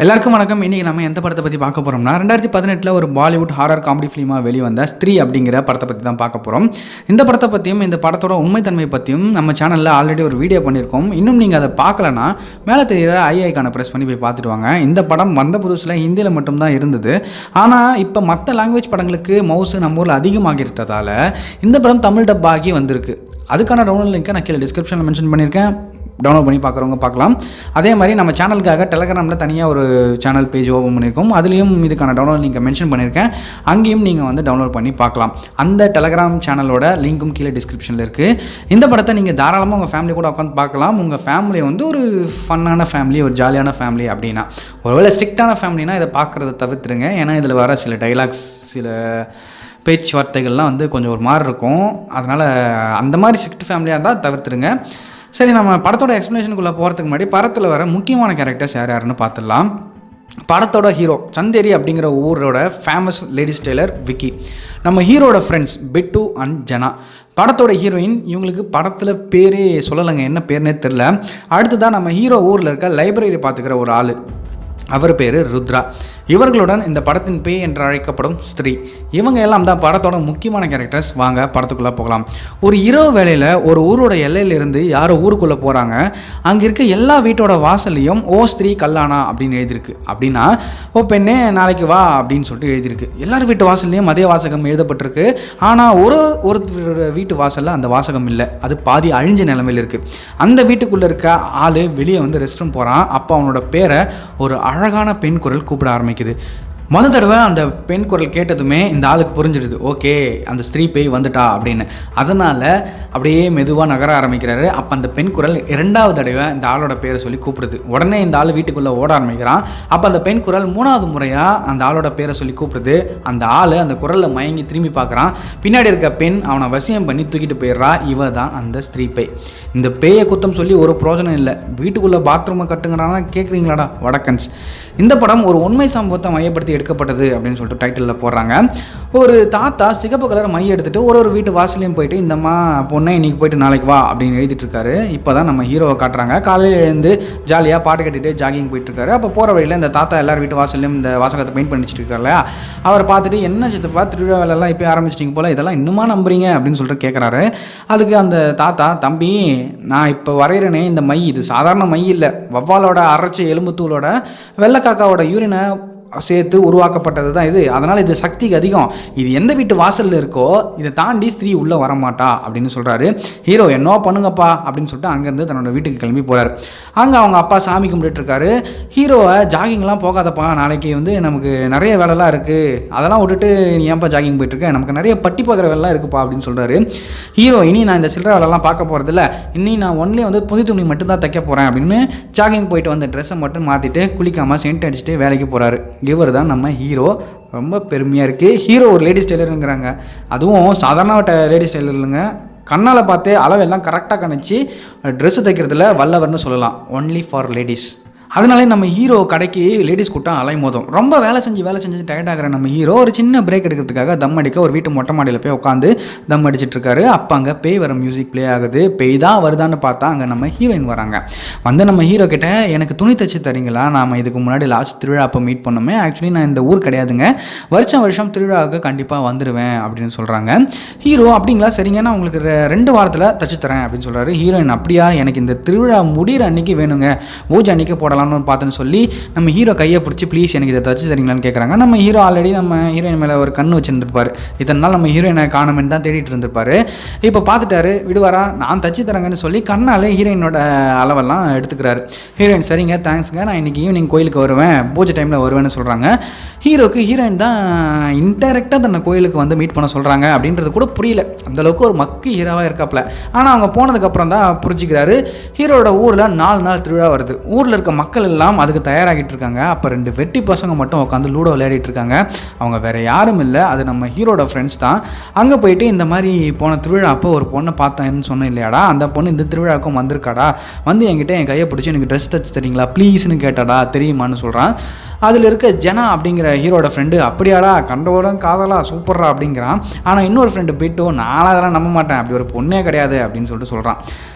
எல்லாருக்கும் வணக்கம். இன்றைக்கி நம்ம எந்த படத்தை பற்றி பார்க்க போகிறோம்னா 2018 ஒரு பாலிவுட் ஹாரர் காமெடி ஃபிலிமாக வெளிவந்த ஸ்திரீ அப்படிங்கிற படத்தை பற்றி தான் பார்க்க போகிறோம். இந்த படத்தை பற்றியும் இந்த படத்தோட உண்மைத்தன்மை பற்றியும் நம்ம சேனலில் ஆல்ரெடி ஒரு வீடியோ பண்ணியிருக்கோம். இன்னும் நீங்கள் அதை பார்க்கலன்னா மேலே தெரிகிற ஐக்கான ப்ரெஸ் பண்ணி போய் பார்த்துட்டு வாங்க. இந்த படம் வந்த புதுசில் ஹிந்தியில் மட்டும்தான் இருந்தது. ஆனால் இப்போ மற்ற லாங்குவேஜ் படங்களுக்கு மவுசு நம்ம ஊரில் அதிகமாகிட்டதால் இந்த படம் தமிழ் டப் ஆகி வந்திருக்கு. அதுக்கான டவுன்லோட் லிங்க்கை நான் கீழே டிஸ்கிரிப்ஷனில் மென்ஷன் பண்ணியிருக்கேன். டவுன்லோட் பண்ணி பார்க்குறவங்க பார்க்கலாம். அதே மாதிரி நம்ம சேனலுக்காக டெலகிராமில் தனியாக ஒரு சேனல் பேஜ் ஓப்பன் பண்ணியிருக்கோம். அதுலேயும் இதுக்கான டவுன்லோட் லிங்கை மென்ஷன் பண்ணியிருக்கேன். அங்கேயும் நீங்கள் வந்து டவுன்லோட் பண்ணி பார்க்கலாம். அந்த டெலகிராம் சேனலோட லிங்க்கும் கீழே டிஸ்கிரிப்ஷனில் இருக்குது. இந்த படத்தை நீங்கள் தாராளமாக உங்கள் ஃபேமிலி கூட உட்காந்து பார்க்கலாம். உங்கள் ஃபேமிலி வந்து ஒரு ஃபன்னான ஃபேமிலி, ஒரு ஜாலியான ஃபேமிலி அப்படின்னா. ஒருவேளை ஸ்ட்ரிக்டான ஃபேமிலினா இதை பார்க்குறத தவிர்த்துருங்க. ஏன்னா இதில் வர சில டைலாக்ஸ், சில பேச்சுவார்த்தைகள்லாம் வந்து கொஞ்சம் ஒரு மாதிரி இருக்கும். அதனால் அந்த மாதிரி ஸ்ட்ரிக்ட் ஃபேமிலியாக இருந்தால் தவிர்த்துருங்க. சரி, நம்ம படத்தோட எக்ஸ்ப்ளனேஷனுக்குள்ளே போகிறதுக்கு முன்னாடி படத்தில் வர முக்கியமான கேரக்டர்ஸ் யாருன்னு பார்த்துடலாம். படத்தோட ஹீரோ சந்தேரி அப்படிங்கிற ஊரோட ஃபேமஸ் லேடிஸ் டெய்லர் விக்கி. நம்ம ஹீரோட ஃப்ரெண்ட்ஸ் பிட்டு அண்ட் ஜனா. படத்தோட ஹீரோயின். இவங்களுக்கு படத்தில் பேரே சொல்லலைங்க, என்ன பேர்னே தெரில. அடுத்ததான் நம்ம ஹீரோ ஊரில் இருக்க லைப்ரரி பார்த்துக்கிற ஒரு ஆள், அவர் பேர் ருத்ரா. இவர்களுடன் இந்த படத்தின் பேய் என்று அழைக்கப்படும் ஸ்திரீ. இவங்க எல்லாம் தான் படத்தோட முக்கியமான கேரக்டர்ஸ். வாங்க படத்துக்குள்ளே போகலாம். ஒரு இரவு வேளையில் ஒரு ஊரோட எல்லையிலிருந்து யாரோ ஊருக்குள்ளே போகிறாங்க. அங்கே இருக்க எல்லா வீட்டோட வாசல்லையும் ஓ ஸ்திரீ கல்லானா அப்படின்னு எழுதியிருக்கு. அப்படின்னா ஓ பெண்ணே நாளைக்கு வா அப்படின்னு சொல்லிட்டு எழுதியிருக்கு. எல்லார் வீட்டு வாசல்லையும் அதே வாசகம் எழுதப்பட்டிருக்கு. ஆனால் ஒரு வீட்டு வாசலில் அந்த வாசகம் இல்லை. அது பாதி அழிஞ்ச நிலைமையில் இருக்குது. அந்த வீட்டுக்குள்ளே இருக்க ஆள் வெளியே வந்து ரெஸ்ட் ரூம் போகிறான். அப்போ அவனோட பேரை ஒரு அழகான பெண் குரல் கூப்பிட ஆரம்பிக்குது. மொதல் தடவை அந்த பெண் குரல் கேட்டதுமே இந்த ஆளுக்கு புரிஞ்சிடுது, ஓகே அந்த ஸ்திரீ பேய் வந்துட்டா அப்படின்னு. அதனால் அப்படியே மெதுவாக நகர ஆரம்பிக்கிறாரு. அப்போ அந்த பெண் குரல் இரண்டாவது தடவை இந்த ஆளோட பேரை சொல்லி கூப்பிடுது. உடனே இந்த ஆள் வீட்டுக்குள்ளே ஓட ஆரம்பிக்கிறான். அப்போ அந்த பெண் குரல் மூணாவது முறையாக அந்த ஆளோட பேரை சொல்லி கூப்பிடுது. அந்த ஆள் அந்த குரலில் மயங்கி திரும்பி பார்க்குறான். பின்னாடி இருக்க பெண் அவனை வசியம் பண்ணி தூக்கிட்டு போயிடுறா. இவ தான் அந்த ஸ்திரீ பேய். இந்த பேயை குத்தம் சொல்லி ஒரு பிரோஜனம் இல்லை. வீட்டுக்குள்ளே பாத்ரூமை கட்டுங்கிறானா கேட்குறீங்களாடா வடக்கன்ஸ். இந்த படம் ஒரு உண்மை சம்பவத்தை மையப்படுத்தி எடுக்கப்பட்டது அப்படின்னு சொல்லிட்டு டைட்டிலில் போடுறாங்க. ஒரு தாத்தா சிகப்பு கலர் மைய எடுத்துகிட்டு ஒரு வீட்டு வாசலையும் போயிட்டு இந்தம்மா பொண்ணை இன்னைக்கு போயிட்டு நாளைக்கு வா அப்படின்னு எழுதிட்டு இருக்காரு. இப்போ தான் நம்ம ஹீரோவை காட்டுறாங்க. காலையில் எழுந்து ஜாலியாக பாட்டு கட்டிட்டு ஜாகிங் போயிட்டுருக்காரு. அப்போ போகிற வழியில் இந்த தாத்தா எல்லார் வீட்டு வாசல்லையும் இந்த வாசகத்தை பெயிண்ட் பண்ணிட்டு இருக்காரு இல்லையா, அவரை பார்த்துட்டு என்ன சித்தப்பா திருவிழா வேலைலாம் இப்போ ஆரம்பிச்சிட்டிங்க போல், இதெல்லாம் இன்னுமா நம்புறீங்க அப்படின்னு சொல்லிட்டு கேட்குறாரு. அதுக்கு அந்த தாத்தா, தம்பி நான் இப்போ வரைகிறேனே இந்த மை, இது சாதாரண மை இல்லை, வவ்வாலோட அரைச்சி எலும்புத்தூளோட வெள்ளைக்காக்காவோட யூரினை சேர்த்து உருவாக்கப்பட்டது தான் இது. அதனால் இது சக்திக்கு அதிகம். இது எந்த வீட்டு வாசலில் இருக்கோ இதை தாண்டி ஸ்திரீ உள்ளே வரமாட்டா அப்படின்னு சொல்கிறாரு. ஹீரோ என்னோ பண்ணுங்கப்பா அப்படின்னு சொல்லிட்டு அங்கேருந்து தன்னோட வீட்டுக்கு கிளம்பி போகிறார். அங்கே அவங்க அப்பா சாமி கும்பிட்டுருக்காரு. ஹீரோவை ஜாகிங்லாம் போகாதப்பா, நாளைக்கு வந்து நமக்கு நிறைய வேலைலாம் இருக்குது, அதெல்லாம் விட்டுட்டு நீ ஏன்ப்பா ஜாகிங் போயிட்டுருக்கேன், நமக்கு நிறைய பட்டி பார்க்குற வேலைலாம் இருக்குப்பா அப்படின்னு சொல்கிறாரு. ஹீரோ இனி நான் இந்த சில்லறை வேலைலாம் பார்க்க போகிறதில்ல, இன்னி நான் ஒன்லி வந்து புது துணி மட்டும்தான் தைக்க போகிறேன் அப்படின்னு ஜாகிங் போயிட்டு வந்த ட்ரெஸ்ஸை மட்டும் மாற்றிட்டு குளிக்காமல் சென்ட் அடிச்சுட்டு வேலைக்கு போகிறாரு. இவர் தான் நம்ம ஹீரோ. ரொம்ப பெருமையாக இருக்குது. ஹீரோ ஒரு லேடிஸ் டெய்லருங்கிறாங்க. அதுவும் சாதாரண லேடிஸ் டெய்லர் இல்லைங்க, கண்ணால் பார்த்தே அளவெல்லாம் கரெக்டாக கணிச்சு ட்ரெஸ்ஸு தைக்கிறதுல வல்லவர்னு சொல்லலாம். Only for ladies. அதனாலே நம்ம ஹீரோ கடைக்கு லேடிஸ் கூட்டம் அலை மோதும். ரொம்ப வேலை செஞ்சு டயர்ட் ஆகிற நம்ம ஹீரோ ஒரு சின்ன பிரேக் எடுக்கிறதுக்காக தம் அடிக்க ஒரு வீட்டு மொட்டை மாடியில் போய் உட்காந்து தம் அடிச்சிட்டு இருக்காரு. அப்போ அங்கே பேய் வர மியூசிக் ப்ளே ஆகுது. பேய் தான் வருதான்னு பார்த்தா அங்கே நம்ம ஹீரோயின் வராங்க. வந்து நம்ம ஹீரோ கிட்ட எனக்கு துணி தைச்சி தரீங்களா, நாம் இதுக்கு முன்னாடி லாஸ்ட் திருவிழா அப்போ மீட் பண்ணோமே, ஆக்சுவலி நான் இந்த ஊர் கிடையாதுங்க, வருஷம் திருவிழாவுக்கு கண்டிப்பாக வந்துடுவேன் அப்படின்னு சொல்கிறாங்க. ஹீரோ அப்படிங்களா, சரிங்க நான் உங்களுக்கு 2 வாரத்தில் தைச்சி தரேன் அப்படின்னு சொல்கிறாரு. ஹீரோயின் அப்படியா, எனக்கு இந்த திருவிழா முடிகிற அன்றைக்கி வேணுங்க, பூஜை அன்றைக்கி போடலாம்னு பார்த்துன்னு சொல்லி நம்ம ஹீரோ கையை பிடிச்சி ப்ளீஸ் எனக்கு இதை தச்சு தரீங்களான்னு கேட்குறாங்க. நம்ம ஹீரோ ஆல்ரெடி நம்ம ஹீரோயின் மேலே ஒரு கண்ணு வச்சுருந்துருப்பார். இத்தனை நாள் நம்ம ஹீரோயினை காணுமென்னு தான் தேடிட்டு இருந்திருப்பாரு. இப்போ பார்த்துட்டாரு, விடுவாரா, நான் தச்சு தரேங்கன்னு சொல்லி கண்ணால் ஹீரோயினோட அளவெல்லாம் எடுத்துக்கிறாரு. ஹீரோயின் சரிங்க தேங்க்ஸுங்க, நான் இன்றைக்கி ஈவினிங் கோயிலுக்கு வருவேன், பூஜை டைமில் வருவேன்னு சொல்கிறாங்க. ஹீரோக்கு ஹீரோயின் தான் இன்டெரக்டாக தன்னை கோயிலுக்கு வந்து மீட் பண்ண சொல்கிறாங்க அப்படின்றது கூட புரியல. அந்தளவுக்கு ஒரு மக்கி ஹீரோவாக இருக்காப்புல. ஆனால் அவங்க போனதுக்கப்புறம் தான் புரிஞ்சுக்கிறாரு. ஹீரோட ஊரில் 4 நாள் திருவிழா வருது. ஊரில் இருக்க மக்கள் எல்லாம் அதுக்கு தயாராகிட்டு இருக்காங்க. அப்போ 2 வெட்டி பசங்க மட்டும் உட்காந்து லூடோ விளையாடிட்டு இருக்காங்க. அவங்க வேறு யாரும் இல்லை, அது நம்ம ஹீரோட ஃப்ரெண்ட்ஸ் தான். அங்கே போயிட்டு இந்த மாதிரி போன திருவிழா அப்போ ஒரு பொண்ணை பார்த்தேன்னு சொன்னேன் இல்லையாடா, அந்த பொண்ணு இந்த திருவிழாவுக்கும் வந்திருக்காடா, வந்து என்கிட்ட என் கையை பிடிச்சி எனக்கு ட்ரெஸ் தச்சு தரீங்களா ப்ளீஸ்னு கேட்டாடா, தெரியுமான்னு சொல்கிறான். அதில் இருக்க ஜனா அப்படிங்கிற ஹீரோட ஃப்ரெண்டு அப்படியாடா கண்டவோட காதலா சூப்பர்ரா அப்படிங்கிறான். ஆனால் இன்னொரு ஃப்ரெண்டு போய்ட்டு நான் அதெல்லாம் நம்ப மாட்டேன், அப்படி ஒரு பொண்ணே கிடையாது அப்படின்னு சொல்லிட்டு சொல்கிறான்.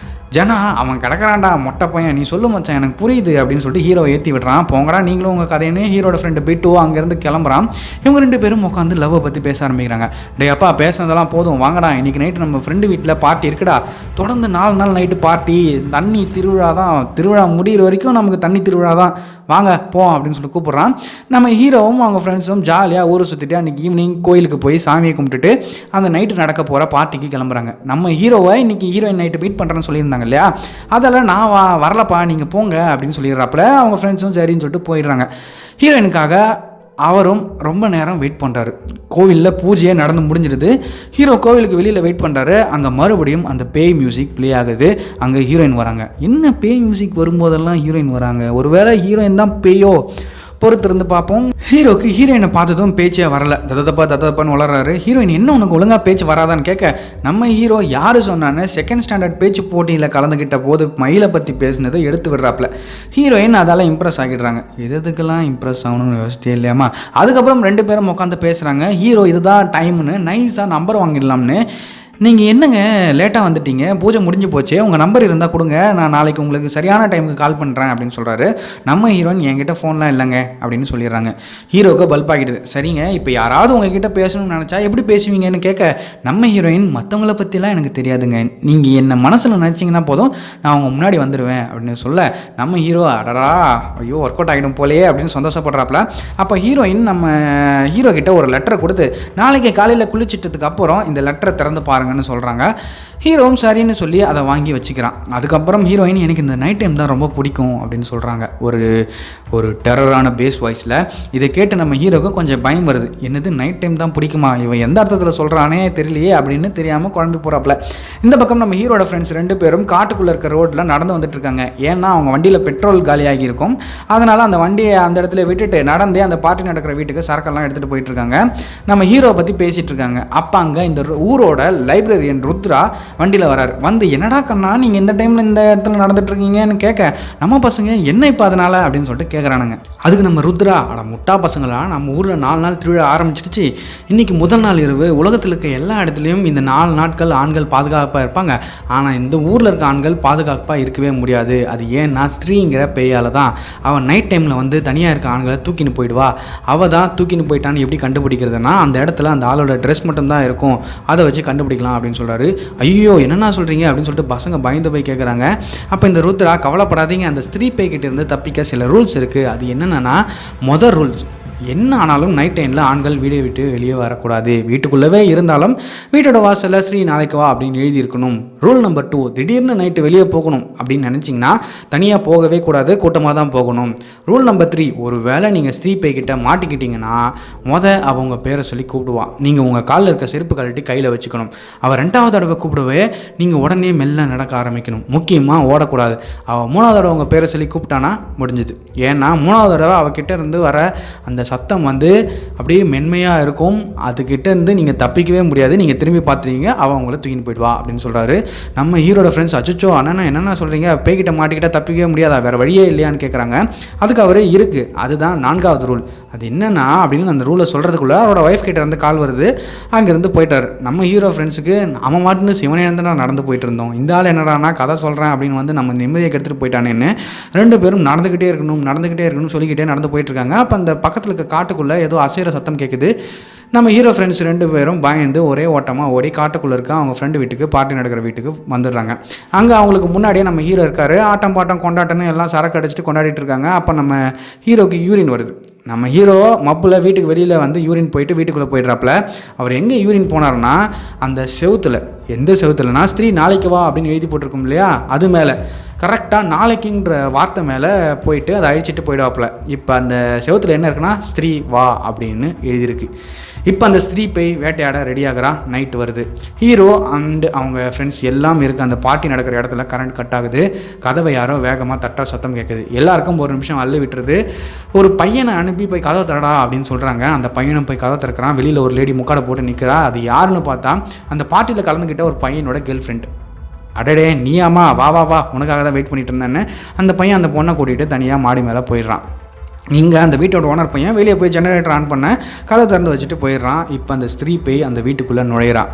ஜனா அவன் கிடக்கிறான்டா மொட்டை பையன், நீ சொல்லு மச்சான் எனக்கு புரியுது அப்படின்னு சொல்லிட்டு ஹீரோ ஏற்றி விடுறான். போங்கடா நீங்களும் உங்கள் கதைன்னு ஹீரோட ஃப்ரெண்டு பிட்டு அங்கேருந்து கிளம்புறான். இவங்க 2 பேரும் உட்காந்து லவ்வை பற்றி பேச ஆரம்பிக்கிறாங்க. டே அப்பா பேசுனதெல்லாம் போதும், வாங்கடா இன்றைக்கி நைட்டு நம்ம ஃப்ரெண்டு வீட்டில் பார்ட்டி இருக்குடா, தொடர்ந்து 4 நாள் நைட்டு பார்ட்டி, தண்ணி திருவிழா தான், திருவிழா முடிகிற வரைக்கும் நமக்கு தண்ணி திருவிழா தான், வாங்க போவோம் அப்படின்னு சொல்லி கூப்பிட்றான். நம்ம ஹீரோவும் அவங்க ஃப்ரெண்ட்ஸும் ஜாலியாக ஊரை சுற்றிட்டு அன்றைக்கி ஈவினிங் கோயிலுக்கு போய் சாமியை கும்பிட்டுட்டு அந்த நைட்டு நடக்க போகிற பார்ட்டிக்கு கிளம்புறாங்க. நம்ம ஹீரோவை இன்றைக்கி ஹீரோயின் நைட்டு மீட் பண்ணுறேன்னு சொல்லியிருந்தாங்க இல்லையா, அதெல்லாம் நான் வரலப்பா நீங்கள் போங்க அப்படின்னு சொல்லிடுறாப்புல. அவங்க ஃப்ரெண்ட்ஸும் சரின்னு சொல்லிட்டு போயிடுறாங்க. ஹீரோயினுக்காக அவரும் ரொம்ப நேரம் வெயிட் பண்ணுறாரு. கோவிலில் பூஜையே நடந்து முடிஞ்சிடுது. ஹீரோ கோவிலுக்கு வெளியில் வெயிட் பண்ணுறாரு. அங்கே மறுபடியும் அந்த பேய் மியூசிக் ப்ளே ஆகுது. அங்கே ஹீரோயின் வராங்க. என்ன பேய் மியூசிக் வரும்போதெல்லாம் ஹீரோயின் வராங்க, ஒருவேளை ஹீரோயின் தான் பேயோ, பொறுத்திருந்து பார்ப்போம். ஹீரோக்கு ஹீரோயினை பார்த்ததும் பேச்சே வரல, ததப்பான்னு வளர்றாரு. ஹீரோயின் என்ன உனக்கு ஒழுங்காக பேச்சு வராதான்னு கேட்க, நம்ம ஹீரோ யார் சொன்னான்னு செகண்ட் ஸ்டாண்டர்ட் பேச்சு போட்டியில் கலந்துக்கிட்ட போது மயிலை பற்றி பேசினதை எடுத்து விடுறாப்புல. ஹீரோயின் அதால் இம்ப்ரெஸ் ஆகிடுறாங்க. எதுக்கெல்லாம் இம்ப்ரெஸ் ஆகணும்னு யோசித்தே இல்லையாமா. அதுக்கப்புறம் 2 பேரும் உட்காந்து பேசுகிறாங்க. ஹீரோ இதுதான் டைம்னு நைஸாக நம்பர் வாங்கிடலாம்னு, நீங்கள் என்னங்க லேட்டாக வந்துட்டீங்க, பூஜை முடிஞ்சு போச்சு, உங்கள் நம்பர் இருந்தால் கொடுங்க, நான் நாளைக்கு உங்களுக்கு சரியான டைமுக்கு கால் பண்ணுறேன் அப்படின்னு சொல்கிறாரு. நம்ம ஹீரோயின் என்கிட்ட ஃபோன்லாம் இல்லைங்க அப்படின்னு சொல்லிடுறாங்க. ஹீரோக்கு பல்ப் ஆகிடுது. சரிங்க இப்போ யாராவது உங்ககிட்ட பேசணும்னு நினச்சா எப்படி பேசுவீங்கன்னு கேட்க, நம்ம ஹீரோயின் மற்றவங்கள பற்றிலாம் எனக்கு தெரியாதுங்க, நீங்கள் என்ன மனசில் நினச்சிங்கன்னா போதும் நான் அவங்க முன்னாடி வந்துடுவேன் அப்படின்னு சொல்ல, நம்ம ஹீரோ அடடா ஐயோ ஒர்க் அவுட் ஆகிடும் போலையே அப்படின்னு சந்தோஷப்படுறாப்புல. அப்போ ஹீரோயின் நம்ம ஹீரோ கிட்ட ஒரு லெட்டரை கொடுத்து, நாளைக்கு காலையில் குளிச்சிட்டதுக்கு அப்புறம் இந்த லெட்டரை திறந்து பாருங்க சொல்கிறாங்க. ஹீரோவும் சரின்னு சொல்லி அதை வாங்கி வச்சுக்கிறான். அதுக்கப்புறம் ஹீரோயின் எனக்கு இந்த நைட் டைம் தான் ரொம்ப பிடிக்கும் அப்படின்னு சொல்கிறாங்க. ஒரு டெரரான பேஸ் வாய்ஸில். இதை கேட்டு நம்ம ஹீரோக்கு கொஞ்சம் பயம் வருது. என்னது நைட் டைம் தான் பிடிக்குமா, இவன் எந்த அர்த்தத்தில் சொல்கிறானே தெரியலையே அப்படின்னு தெரியாமல் குழம்பு போகிறாப்புல. இந்த பக்கம் நம்ம ஹீரோட ஃப்ரெண்ட்ஸ் 2 பேரும் காட்டுக்குள்ளே இருக்க ரோட்டில் நடந்து வந்துட்டு இருக்காங்க. ஏன்னா அவங்க வண்டியில் பெட்ரோல் காலியாகி இருக்கும். அதனால் அந்த வண்டியை அந்த இடத்துல விட்டுட்டு நடந்தே அந்த பார்ட்டி நடக்கிற வீட்டுக்கு சரக்கெல்லாம் எடுத்துகிட்டு போயிட்டு இருக்காங்க. நம்ம ஹீரோவை பற்றி பேசிகிட்டு இருக்காங்க. அப்போ அங்கே இந்த ஊரோட லைப்ரரியன் ருத்ரா வண்டியில் வராரு. வந்து என்னடா கண்ணா நீங்கள் இந்த டைமில் இந்த இடத்துல நடந்துட்டு இருக்கீங்கன்னு கேட்க, நம்ம பசங்க என்ன இப்போ அதனால் அப்படின்னு சொல்லிட்டு கேட்குறானுங்க. அதுக்கு நம்ம ருத்ரா, அட முட்டா பசங்களா, நம்ம ஊரில் 4 நாள் திருவிழா ஆரம்பிச்சிடுச்சு, இன்றைக்கி முதல் நாள் இரவு, உலகத்தில் இருக்க எல்லா இடத்துலையும் இந்த 4 நாட்கள் ஆண்கள் பாதுகாப்பாக இருப்பாங்க, ஆனால் இந்த ஊரில் இருக்க ஆண்கள் பாதுகாப்பாக இருக்கவே முடியாது. அது ஏன்னா ஸ்திரீங்கிற பேயால் தான். அவன் நைட் டைமில் வந்து தனியாக இருக்க ஆண்களை தூக்கின்னு போயிடுவா. அவள் தான் தூக்கின்னு போயிட்டான்னு எப்படி கண்டுபிடிக்கிறதுனா, அந்த இடத்துல அந்த ஆளோட ட்ரெஸ் மட்டும்தான் இருக்கும், அதை வச்சு கண்டுபிடிக்கலாம் அப்படின்னு சொல்கிறாரு. ஐயோ என்னென்னா சொல்கிறீங்க அப்படின்னு சொல்லிட்டு பசங்க பயந்து போய் கேட்குறாங்க. அப்போ இந்த ருத்ரா, கவலைப்படாதீங்க, அந்த ஸ்திரீ பேய்கிட்ட இருந்து தப்பிக்க சில ரூல்ஸ் இருக்குது. அது என்னென்னா, மொதல் ரூல்ஸ் என்ன ஆனாலும் நைட் டைமில் ஆண்கள் வீடை விட்டு வெளியே வரக்கூடாது, வீட்டுக்குள்ளவே இருந்தாலும் வீட்டோட வாசலில் ஸ்ரீ நாளைக்கு வா அப்படின்னு எழுதியிருக்கணும். ரூல் நம்பர் 2, திடீர்னு நைட்டு வெளியே போகணும் அப்படின்னு நினச்சிங்கன்னா தனியாக போகவே கூடாது, கூட்டமாக தான் போகணும். ரூல் நம்பர் 3, ஒரு வேளை நீங்கள் ஸ்ரீ பேய்கிட்ட மாட்டிக்கிட்டீங்கன்னா அவங்க பேரை சொல்லி கூப்பிடுவான், நீங்கள் உங்கள் காலில் இருக்க செருப்பு கழட்டி கையில் வச்சுக்கணும். அவள் 2வது தடவை கூப்பிடவே நீங்கள் உடனே மெல்ல நடக்க ஆரம்பிக்கணும், முக்கியமாக ஓடக்கூடாது. அவள் 3வது தடவை உங்கள் பேரை சொல்லி கூப்பிட்டானா முடிஞ்சுது. ஏன்னா 3வது தடவை அவகிட்ட இருந்து வர அந்த சத்தம் வந்து அப்படியே மென்மையாக இருக்கும், அதுக்கிட்ட இருந்து நீங்கள் தப்பிக்கவே முடியாது, நீங்கள் திரும்பி பார்த்துருவீங்க, அவன் அவங்கள தூக்கின்னு போயிடுவா அப்படின்னு சொல்கிறாரு. நம்ம ஹீரோட ஃப்ரெண்ட்ஸ், அச்சோ அண்ணா என்னென்ன சொல்கிறீங்க, பேய்கிட்ட மாட்டிக்கிட்டால் தப்பிக்கவே முடியாதா, வேறு வழியே இல்லையான்னு கேட்குறாங்க. அதுக்கு அவர் இருக்குது, அதுதான் 4வது ரூல். அது என்னென்னா அப்படின்னு அந்த ரூலை சொல்கிறதுக்குள்ளே அவரோட ஒய்ஃப் கிட்ட இருந்து கால் வருது. அங்கேருந்து போயிட்டார். நம்ம ஹீரோ ஃப்ரெண்ட்ஸுக்கு நம்ம மாட்டுன்னு சிவனே இருந்து நடந்து போயிட்டு இருந்தோம், இந்த ஆள் என்னடானா கதை சொல்கிறேன் அப்படின்னு வந்து நம்ம நிம்மதியை எடுத்துகிட்டு போயிட்டானேன்னு 2 பேரும் நடந்துக்கிட்டே இருக்கணும்னு சொல்லிக்கிட்டே நடந்து போயிட்டுருக்காங்க. அப்போ அந்த பக்கத்தில் இருக்க காட்டுக்குள்ளே ஏதோ அசைகிற சத்தம் கேட்குது. நம்ம ஹீரோ ஃப்ரெண்ட்ஸ் 2 பேரும் பயந்து ஒரே ஓட்டமாக ஓடி காட்டுக்குள்ளே இருக்க அவங்க ஃப்ரெண்டு வீட்டுக்கு, பார்ட்டி நடக்கிற வீட்டுக்கு வந்துடுறாங்க. அங்கே அவங்களுக்கு முன்னாடியே நம்ம ஹீரோ இருக்கார். ஆட்டம் பாட்டம் கொண்டாட்டன்னு எல்லாம் சரக்கு அடிச்சுட்டு கொண்டாடிட்டு இருக்காங்க. அப்போ நம்ம ஹீரோக்கு யூரின் வருது. நம்ம ஹீரோ மப்பில் வீட்டுக்கு வெளியில் வந்து யூரின் போயிட்டு வீட்டுக்குள்ளே போயிடுறாப்புல. அவர் எங்கே யூரின் போனார்னா, அந்த செவுத்தில், எந்த செவுத்துலனா ஸ்திரீ நாளைக்கு வா அப்படின்னு எழுதி போட்டிருக்கோம் இல்லையா, அது மேலே கரெக்டாக நாளைக்குன்ற வார்த்தை மேலே போயிட்டு அதை அழிச்சிட்டு போயிடுவாப்புல. இப்போ அந்த செவத்தில் என்ன இருக்குன்னா, ஸ்திரீ வா அப்படின்னு எழுதியிருக்கு. இப்போ அந்த ஸ்திரீ போய் வேட்டையாட ரெடியாகிறான். நைட்டு வருது. ஹீரோ அண்டு அவங்க ஃப்ரெண்ட்ஸ் எல்லாம் இருக்குது. அந்த பார்ட்டி நடக்கிற இடத்துல கரண்ட் கட் ஆகுது. கதவை யாரோ வேகமாக தட்டா சத்தம் கேட்குது. எல்லாருக்கும் ஒரு நிமிஷம் அள்ளு விட்டுருது. ஒரு பையனை அனுப்பி போய் கதவை தரடா அப்படின்னு சொல்கிறாங்க. அந்த பையனும் போய் கதவை திறக்கிறான். வெளியில் ஒரு லேடி முக்காடை போட்டு நிற்கிறா. அது யாருன்னு பார்த்தா அந்த பார்ட்டியில் கலந்துக்கிட்ட ஒரு பையனோட கேர்ள் ஃப்ரெண்ட். அடடே நீயாமா, வா வா வா, உனக்காக தான் வெயிட் பண்ணிட்டு இருந்தேன்னு அந்த பையன் அந்த பொண்ணை கூட்டிகிட்டு தனியாக மாடி மேலே போயிடுறான். இங்கே அந்த வீட்டோட ஓனர் பையன் வெளியே போய் ஜெனரேட்டர் ஆன் பண்ண கதை திறந்து வச்சுட்டு போயிடுறான். இப்போ அந்த ஸ்திரீ போய் அந்த வீட்டுக்குள்ளே நுழையிறான்.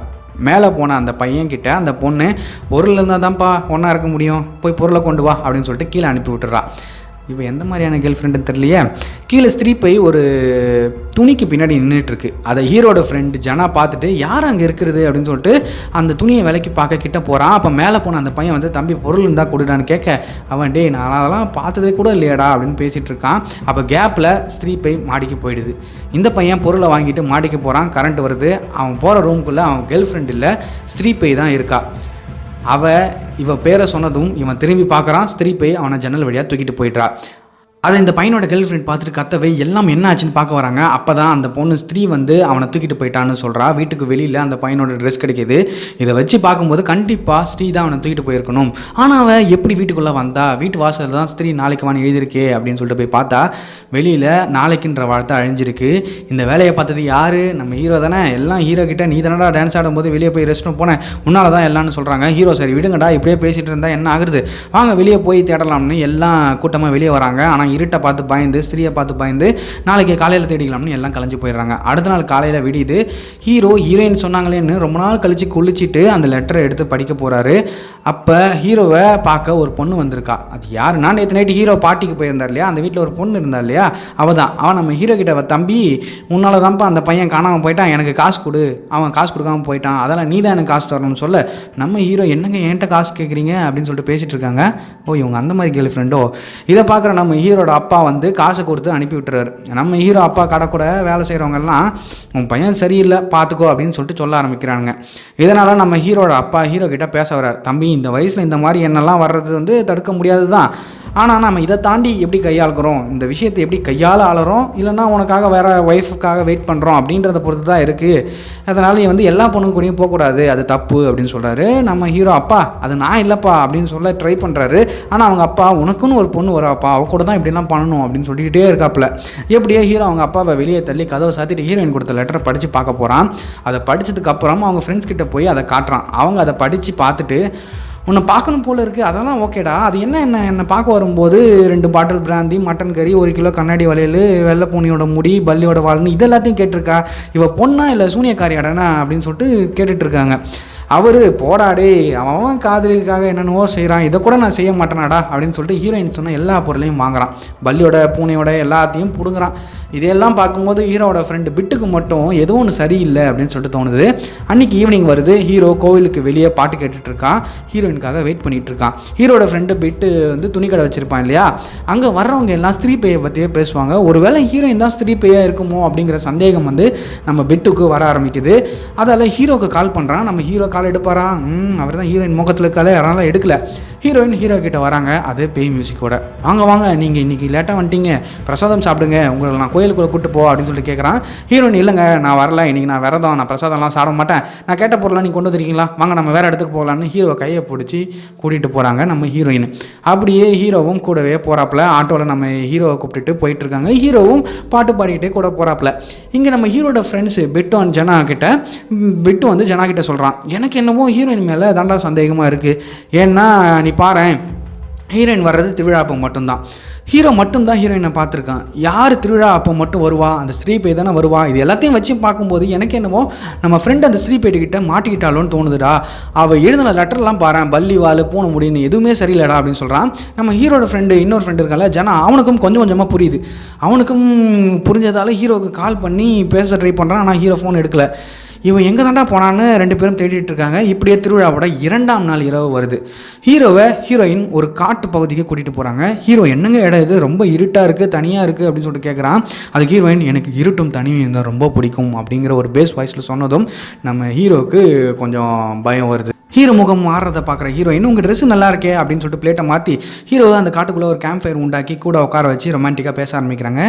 மேலே போன அந்த பையன்கிட்ட அந்த பொண்ணு பொருள் இருந்தால் தான்ப்பா ஒன்றா இருக்க முடியும், போய் பொருளை கொண்டு வா அப்படின்னு சொல்லிட்டு கீழே அனுப்பி விட்டுறா. இப்போ எந்த மாதிரியான கேர்ள் ஃப்ரெண்டுன்னு தெரியலையே. கீழே ஸ்திரீ பை ஒரு துணிக்கு பின்னாடி நின்றுட்டுருக்கு. அதை ஹீரோட ஃப்ரெண்டு ஜனா பார்த்துட்டு யார் அங்கே இருக்கிறது அப்படின்னு சொல்லிட்டு அந்த துணியை விலைக்கு பார்க்க கிட்ட போகிறான். அப்போ மேலே போன அந்த பையன் வந்து தம்பி பொருள் இருந்தால் கொடுடான்னு கேட்க அவன் டே நான் அதெல்லாம் பார்த்ததே கூட இல்லையாடா அப்படின்னு பேசிகிட்டு இருக்கான். அப்போ கேப்பில் ஸ்திரீ பை மாடிக்கு போயிடுது. இந்த பையன் பொருளை வாங்கிட்டு மாடிக்கு போகிறான். கரண்ட் வருது. அவன் போகிற ரூமுக்குள்ளே அவன் கேர்ள் ஃப்ரெண்ட் இல்லை, ஸ்திரீ பை தான் இருக்கா. இவ பேரை சொன்னதும் இவன் திரும்பி பார்க்குறான். ஸ்திரீ பை அவனை ஜன்னல் வழியாக தூக்கிட்டு போயிட்றா. அதை இந்த பையனோட கேர்ள் ஃப்ரெண்ட் பார்த்துட்டு கத்தவை எல்லாம் என்ன ஆச்சுன்னு பார்க்க வராங்க. அப்போ தான் அந்த பொண்ணு ஸ்திரீ வந்து அவனை தூக்கிட்டு போயிட்டான்னு சொல்கிறா. வீட்டுக்கு வெளியில் அந்த பையனோட ட்ரெஸ் கிடைக்கிது. இதை வச்சு பார்க்கும்போது கண்டிப்பாக ஸ்திரீ தான் அவனை தூக்கிட்டு போயிருக்கணும். ஆனால் அவன் எப்படி வீட்டுக்குள்ளே வந்தா? வீட்டு வாசலில் தான் ஸ்திரீ நாளைக்கு வான்னு எழுதியிருக்கே அப்படின்னு சொல்லிட்டு போய் பார்த்தா வெளியில் நாளைக்குன்ற வார்த்தை அழிஞ்சிருக்கு. இந்த வேலையை பார்த்தது யார்? நம்ம ஹீரோ தானே. எல்லாம் ஹீரோ கிட்ட நீ தானடா டான்ஸ் ஆடும்போது வெளியே போய் ரெஸ்ட் ரூம் போனேன், உன்னால தான் எல்லாம்னு சொல்கிறாங்க. ஹீரோ சரி விடுங்கடா, இப்படியே பேசிகிட்டு இருந்தால் என்ன ஆகுறது, வாங்க வெளியே போய் தேடலாம்னு எல்லாம் கூட்டமாக வெளியே வராங்க. ஆனால் இருட்டை பார்த்து பயந்து, ஸ்திரீயை பார்த்து பயந்து நாளைக்கு காலையில் தேடிக்கலாம்னு எல்லாம் கலைஞ்சு போயிடுறாங்க. அடுத்த நாள் காலையில் விடியுது. ஹீரோ ஹீரோயின் சொன்னாங்களேன்னு ரொம்ப நாள் கழிச்சு குளிச்சுட்டு அந்த லெட்டரை எடுத்து படிக்க போகிறாரு. அப்போ ஹீரோவை பார்க்க ஒரு பொண்ணு வந்திருக்கா. அது யாருன்னா நேற்று நைட்டு ஹீரோ பாட்டிக்கு போயிருந்தார் இல்லையா, அந்த வீட்டில் ஒரு பொண்ணு இருந்தா இல்லையா, அவன் நம்ம ஹீரோ கிட்ட தம்பி உன்னால தான்ப்பா அந்த பையன் காணாமல் போயிட்டான், எனக்கு காசு கொடு, அவன் காசு கொடுக்காம போயிட்டான், அதெல்லாம் நீ தான் எனக்கு காசு தரணும்னு சொல்ல நம்ம ஹீரோ என்னங்க என்கிட்ட காசு கேட்குறீங்க அப்படின்னு சொல்லிட்டு பேசிகிட்டு இருக்காங்க. ஓ இவங்க அந்த மாதிரி கேர்ள் ஃப்ரெண்டோ. இதை பார்க்குற நம்ம ஹீரோட அப்பா வந்து காசை கொடுத்து அனுப்பி விட்டுறாரு. நம்ம ஹீரோ அப்பா கடை கூட வேலை செய்கிறவங்கெல்லாம் உன் பையன் சரியில்லை பார்த்துக்கோ அப்படின்னு சொல்லிட்டு சொல்ல ஆரம்பிக்கிறாங்க. இதனால் நம்ம ஹீரோட அப்பா ஹீரோ கிட்ட பேச வர்றார். தம்பி இந்த வயசில் இந்த மாதிரி என்னெல்லாம் வர்றது வந்து தடுக்க முடியாது தான், ஆனால் நம்ம இதை தாண்டி எப்படி கையாளுகிறோம், இந்த விஷயத்தை எப்படி கையாள ஆளுறோம், இல்லைனா உனக்காக வேறு ஒய்ஃபுக்காக வெயிட் பண்ணுறோம் அப்படின்றத பொறுத்து தான் இருக்குது. அதனால் நீ வந்து எல்லா பொண்ணுங்க கூடயும் போகக்கூடாது, அது தப்பு அப்படின்னு சொல்கிறாரு. நம்ம ஹீரோ அப்பா அது நான் இல்லைப்பா அப்படின்னு சொல்ல ட்ரை பண்ணுறாரு. ஆனால் அவங்க அப்பா உனக்குன்னு ஒரு பொண்ணு வராப்பா, அவ கூட தான் இப்படிலாம் பண்ணணும் அப்படின்னு சொல்லிக்கிட்டே இருக்காப்புல. எப்படியோ ஹீரோ அவங்க அப்பாவை வெளியே தள்ளி கதவை சாத்திட்டு ஹீரோயின் கொடுத்த லெட்டரை படித்து பார்க்க போகிறான். அதை படித்ததுக்கப்புறம் அவங்க ஃப்ரெண்ட்ஸ் கிட்ட போய் அதை காட்டுறான். அவங்க அதை படித்து பார்த்துட்டு உன்னை பார்க்கணும் போல இருக்குது, அதெல்லாம் ஓகேடா, அது என்னை பார்க்க வரும்போது 2 பாட்டில் பிராந்தி, மட்டன் கறி, 1 கிலோ கண்ணாடி வளையல், வெள்ளை பூனியோட முடி, பல்லியோட வால்னு இது எல்லாத்தையும் கேட்டிருக்கா. இவ பொண்ணா இல்லை சூனியக்காரியாடனா அப்படின்னு சொல்லிட்டு கேட்டுட்ருக்காங்க. அவர் போடாடே அவன் காதலிக்காக என்னென்னவோ செய்கிறான், இதை கூட நான் செய்ய மாட்டேனாடா அப்படின்னு சொல்லிட்டு ஹீரோயின் சொன்ன எல்லா பொருளையும் வாங்குறான். பல்லியோட பூனையோட எல்லாத்தையும் பிடுங்குறான். இதையெல்லாம் பார்க்கும்போது ஹீரோட ஃப்ரெண்டு பிட்டுக்கு மட்டும் ஏதோ ஒன்று சரியில்லை அப்படின்னு சொல்லிட்டு தோணுது. அன்றைக்கி ஈவினிங் வருது. ஹீரோ கோவிலுக்கு வெளியே பாட்டு கேட்டுட்ருக்கான், ஹீரோயினுக்காக வெயிட் பண்ணிகிட்டு இருக்கான். ஹீரோட ஃப்ரெண்டு பிட்டு வந்து துணி கடை வச்சுருப்பான் இல்லையா, அங்கே வர்றவங்க எல்லாம் ஸ்திரீ பேயை பற்றியே பேசுவாங்க. ஒருவேளை ஹீரோயின் தான் ஸ்திரீ பேயாக இருக்குமோ அப்படிங்கிற சந்தேகம் வந்து நம்ம பிட்டுக்கு வர ஆரம்பிக்குது. அதால் ஹீரோக்கு கால் பண்ணுறான். நம்ம ஹீரோ கால் எடுப்பாரா, அவர் தான் ஹீரோயின் முகத்தில் இருக்காலே, அதனால் எடுக்கல. ஹீரோயின் ஹீரோ கிட்ட வராங்க, அதே பேய் மியூசிக்கோட. வாங்க நீங்கள் இன்றைக்கி லேட்டாக வந்துட்டீங்க, பிரசாதம் சாப்பிடுங்க, உங்களை நான் கோயிலுக்குள்ளே கூப்பிட்டு போ அப்படின்னு சொல்லிட்டு கேட்குறான். ஹீரோயின் இல்லைங்க நான் வரல, இன்றைக்கி நான் விரதம், நான் பிரசாதம்லாம் சாப்பிட மாட்டேன், நான் கேட்ட பொருளாக நீங்கள் கொண்டு வந்துருக்கீங்களா, வாங்க நம்ம வேறு இடத்துக்கு போகலான்னு ஹீரோவை கையை பிடிச்சி கூட்டிகிட்டு போகிறாங்க நம்ம ஹீரோயின். அப்படியே ஹீரோவும் கூடவே போகிறாப்புல. ஆட்டோவில் நம்ம ஹீரோவை கூப்பிட்டுட்டு போயிட்டுருக்காங்க. ஹீரோவும் பாட்டு பாடிக்கிட்டே கூட போகிறாப்புல. இங்கே நம்ம ஹீரோட ஃப்ரெண்ட்ஸு பிட்டு அண்ட் ஜனா கிட்ட பிட்டு வந்து ஜனா கிட்ட சொல்கிறான், எனக்கு என்னவோ ஹீரோயின் மேலே தாண்டா சந்தேகமாக இருக்குது. ஏன்னா நீ பாரேன், ஹீரோயின் வர்றது திருவிழா அப்போ மட்டும்தான், ஹீரோ மட்டும்தான் ஹீரோயினை பார்த்துருக்கான். யார் திருவிழா அப்போ மட்டும் வருவா, அந்த ஸ்திரீ பேய் தானே வருவா. இது எல்லாத்தையும் வச்சு பார்க்கும்போது எனக்கு என்னவோ நம்ம ஃப்ரெண்டு அந்த ஸ்திரீ பேய்கிட்ட மாட்டிக்கிட்டாலோன்னு தோணுதுடா. அவள் எழுதின லெட்டர்லாம் பாரு, பல்லி வால் பூனை முடின்னு எதுவுமே சரியில்லடா அப்படின்னு சொல்கிறான். நம்ம ஹீரோட ஃப்ரெண்டு இன்னொரு ஃப்ரெண்டு இருக்கால ஜனா, அவனுக்கும் கொஞ்சம் கொஞ்சமாக புரியுது. அவனுக்கும் புரிஞ்சதால் ஹீரோவுக்கு கால் பண்ணி பேச ட்ரை பண்ணுறான். ஆனால் ஹீரோ ஃபோன் எடுக்கலை. இவன் எங்கே தாண்டா போனான்னு 2 பேரும் தேடிட்டு இருக்காங்க. இப்படியே திருவிழாவோட 2ஆம் நாள் இரவு வருது. ஹீரோவை ஹீரோயின் ஒரு காட்டு பகுதிக்கு கூட்டிகிட்டு போகிறாங்க. ஹீரோ என்னங்க இடம் இது, ரொம்ப இருட்டாக இருக்குது, தனியாக இருக்குது அப்படின்னு சொல்லிட்டு கேட்குறான். அதுக்கு ஹீரோயின் எனக்கு இருட்டும் தனியும் தான் ரொம்ப பிடிக்கும் அப்படிங்கிற ஒரு பேஸ் வாய்ஸில் சொன்னதும் நம்ம ஹீரோவுக்கு கொஞ்சம் பயம் வருது. ஹீரோ முகம் மாறுறதை பார்க்குற ஹீரோயின் உங்கள் ட்ரெஸ்ஸு நல்லா இருக்கே அப்படின்னு சொல்லிட்டு பிளேட்டை மாற்றி ஹீரோவை அந்த காட்டுக்குள்ளே ஒரு கேம்ப் ஃபயர் உண்டாக்கி கூட உட்கார வச்சு ரொமான்டிக்காக பேச ஆரம்பிக்கிறாங்க.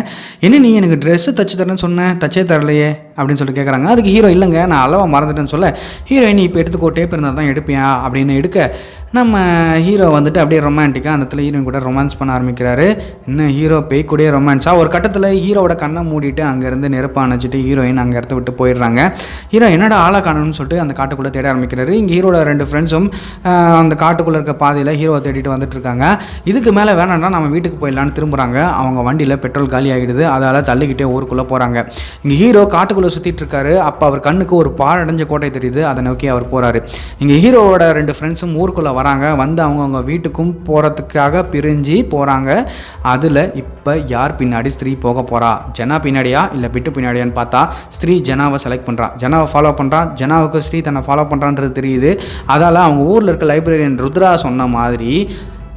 என்ன நீ எனக்கு ட்ரெஸ்ஸு தச்சு தரேன்னு சொன்னேன், தச்சே தரலையே அப்படின்னு சொல்லிட்டு கேட்குறாங்க. அதுக்கு ஹீரோ இல்லைங்க நான் அளவாக மறந்துட்டேன்னு சொல்ல ஹீரோயின் இப்போ எடுத்துக்கோ, டேப் இருந்தால் தான் எடுப்பியா அப்படின்னு எடுக்க நம்ம ஹீரோ வந்துட்டு அப்படியே ரொமான்டிக்காக அந்த இடத்துல ஹீரோயின் கூட ரொமான்ஸ் பண்ண ஆரம்பிக்கிறாரு. இன்னும் ஹீரோ பேய் கூடயே ரொமான்ஸாக ஒரு கட்டத்தில் ஹீரோவோட கண்ணை மூடிட்டு அங்கேருந்து நெருப்பை அணைச்சிட்டு ஹீரோயின் அங்கே இடத்த விட்டு போயிடுறாங்க. ஹீரோ என்னடா ஆளை காணணும்னு சொல்லிட்டு அந்த காட்டுக்குள்ளே தேட ஆரம்பிக்கிறாரு. இங்கே ஹீரோட 2 ஃப்ரெண்ட்ஸும் அந்த காட்டுக்குள்ளே இருக்க பாதையில் ஹீரோவை தேடிட்டு வந்துட்டு இருக்காங்க. இதுக்கு மேலே வேணாம்னா நம்ம வீட்டுக்கு போயிடலான்னு திரும்புகிறாங்க. அவங்க வண்டியில் பெட்ரோல் காலி ஆகிடுது. அதால் தள்ளிக்கிட்டே ஊருக்குள்ளே போகிறாங்க. இங்கே ஹீரோ காட்டுக்குள்ளே சுற்றிட்டு இருக்காரு. அப்போ அவர் கண்ணுக்கு ஒரு பாழடைஞ்ச கோட்டை தெரியுது. அதை நோக்கி அவர் போகிறாரு. இங்கே ஹீரோவோட 2 ஃப்ரெண்ட்ஸும் ஊருக்குள்ளே வராங்க. வந்து அவங்கவுங்க வீட்டுக்கும் போகிறதுக்காக பிரிஞ்சு போகிறாங்க. அதில் இப்போ யார் பின்னாடி ஸ்திரீ போக போகிறா? ஜனா பின்னாடியா இல்லை பிட்டு பின்னாடியான்னு பார்த்தா ஸ்திரீ ஜனாவை செலக்ட் பண்ணுறான். ஜனாவை ஃபாலோ பண்ணுறான். ஜனாவுக்கு ஸ்திரீ தன்னை ஃபாலோ பண்ணுறான்றது தெரியுது. அதால் அவங்க ஊரில் இருக்க லைப்ரரியன் ருத்ரா சொன்ன மாதிரி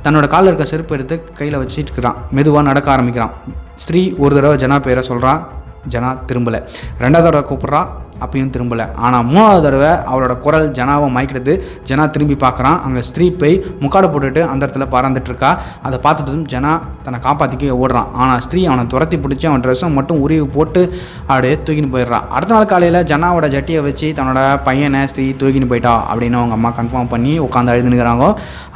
தன்னோட காலில் இருக்க செருப்பு எடுத்து கையில் வச்சுட்டு இருக்கிறான். மெதுவாக நடக்க ஆரம்பிக்கிறான். ஸ்திரீ ஒரு தடவை ஜனா பேரை சொல்கிறான். ஜனா திரும்பலை. 2வது தடவை கூப்பிட்றா. அப்பயும் திரும்பலை. ஆனால் 3வது தடவை அவளோட குரல் ஜனாவை மயக்கிடுது. ஜனா திரும்பி பார்க்குறான். அங்கே ஸ்திரீ போய் முக்காடை போட்டுட்டு அந்த இடத்துல பறந்துட்டுருக்கா. அதை பார்த்ததும் ஜனா தன்னை காப்பாற்றிக்க ஓடுறான். ஆனால் ஸ்திரீ அவனை துரத்தி பிடிச்சி அவன் ட்ரெஸ்ஸை மட்டும் உருவி போட்டு அப்படியே தூக்கின்னு போயிடுறான். அடுத்த நாள் காலையில் ஜனாவோட ஜட்டியை வச்சு தன்னோட பையனை ஸ்திரீ தூக்கின்னு போயிட்டா அப்படின்னு அவங்க அம்மா கன்ஃபார்ம் பண்ணி உட்காந்து அழுதுனுக்கிறாங்க.